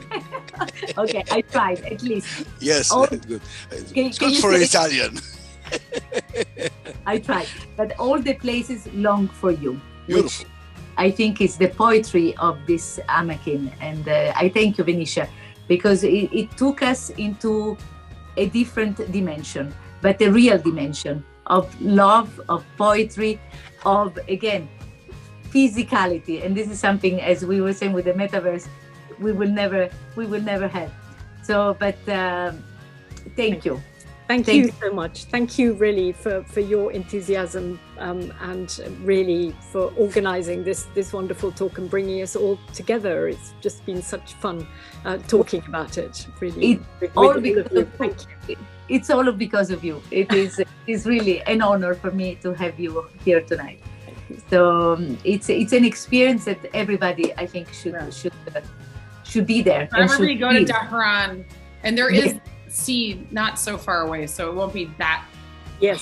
Okay, I tried at least. Yes, good. It's good for Italian. I tried, but all the places long for you. Beautiful. Which I think is the poetry of this Amakin. And I thank you, Venetia, because it took us into a different dimension, but a real dimension of love, of poetry, of, again, physicality. And this is something, as we were saying with the metaverse, we will never have. So, but thank you. Thank you so much. Thank you really for your enthusiasm and really for organizing this wonderful talk and bringing us all together. It's just been such fun talking about it. Really, it's all because of you. It is It's really an honor for me to have you here tonight. So it's an experience that everybody, I think, should be there. Remember, you go to Tehran, and there is sea not so far away, so it won't be that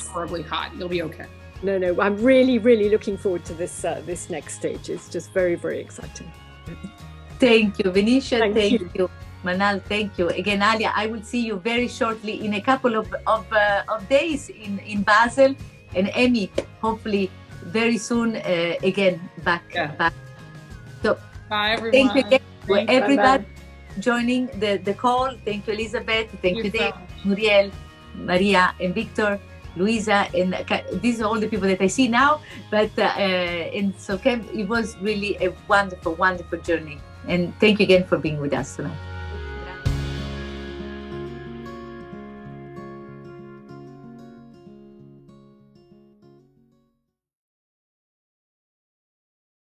horribly hot. You'll be okay. No, I'm really, really looking forward to this this next stage. It's just very, very exciting. Thank you, Venetia. Thank you. Manal, thank you. Again, Alia, I will see you very shortly in a couple of days in Basel, and Emmy, hopefully very soon again back. So bye, everyone. Thank you again for everybody Bye-bye. joining the call. Thank you, Elizabeth. Thank you, Dave, Muriel, Maria, and Victor, Luisa, and these are all the people that I see now. But and so it was really a wonderful, wonderful journey. And thank you again for being with us tonight.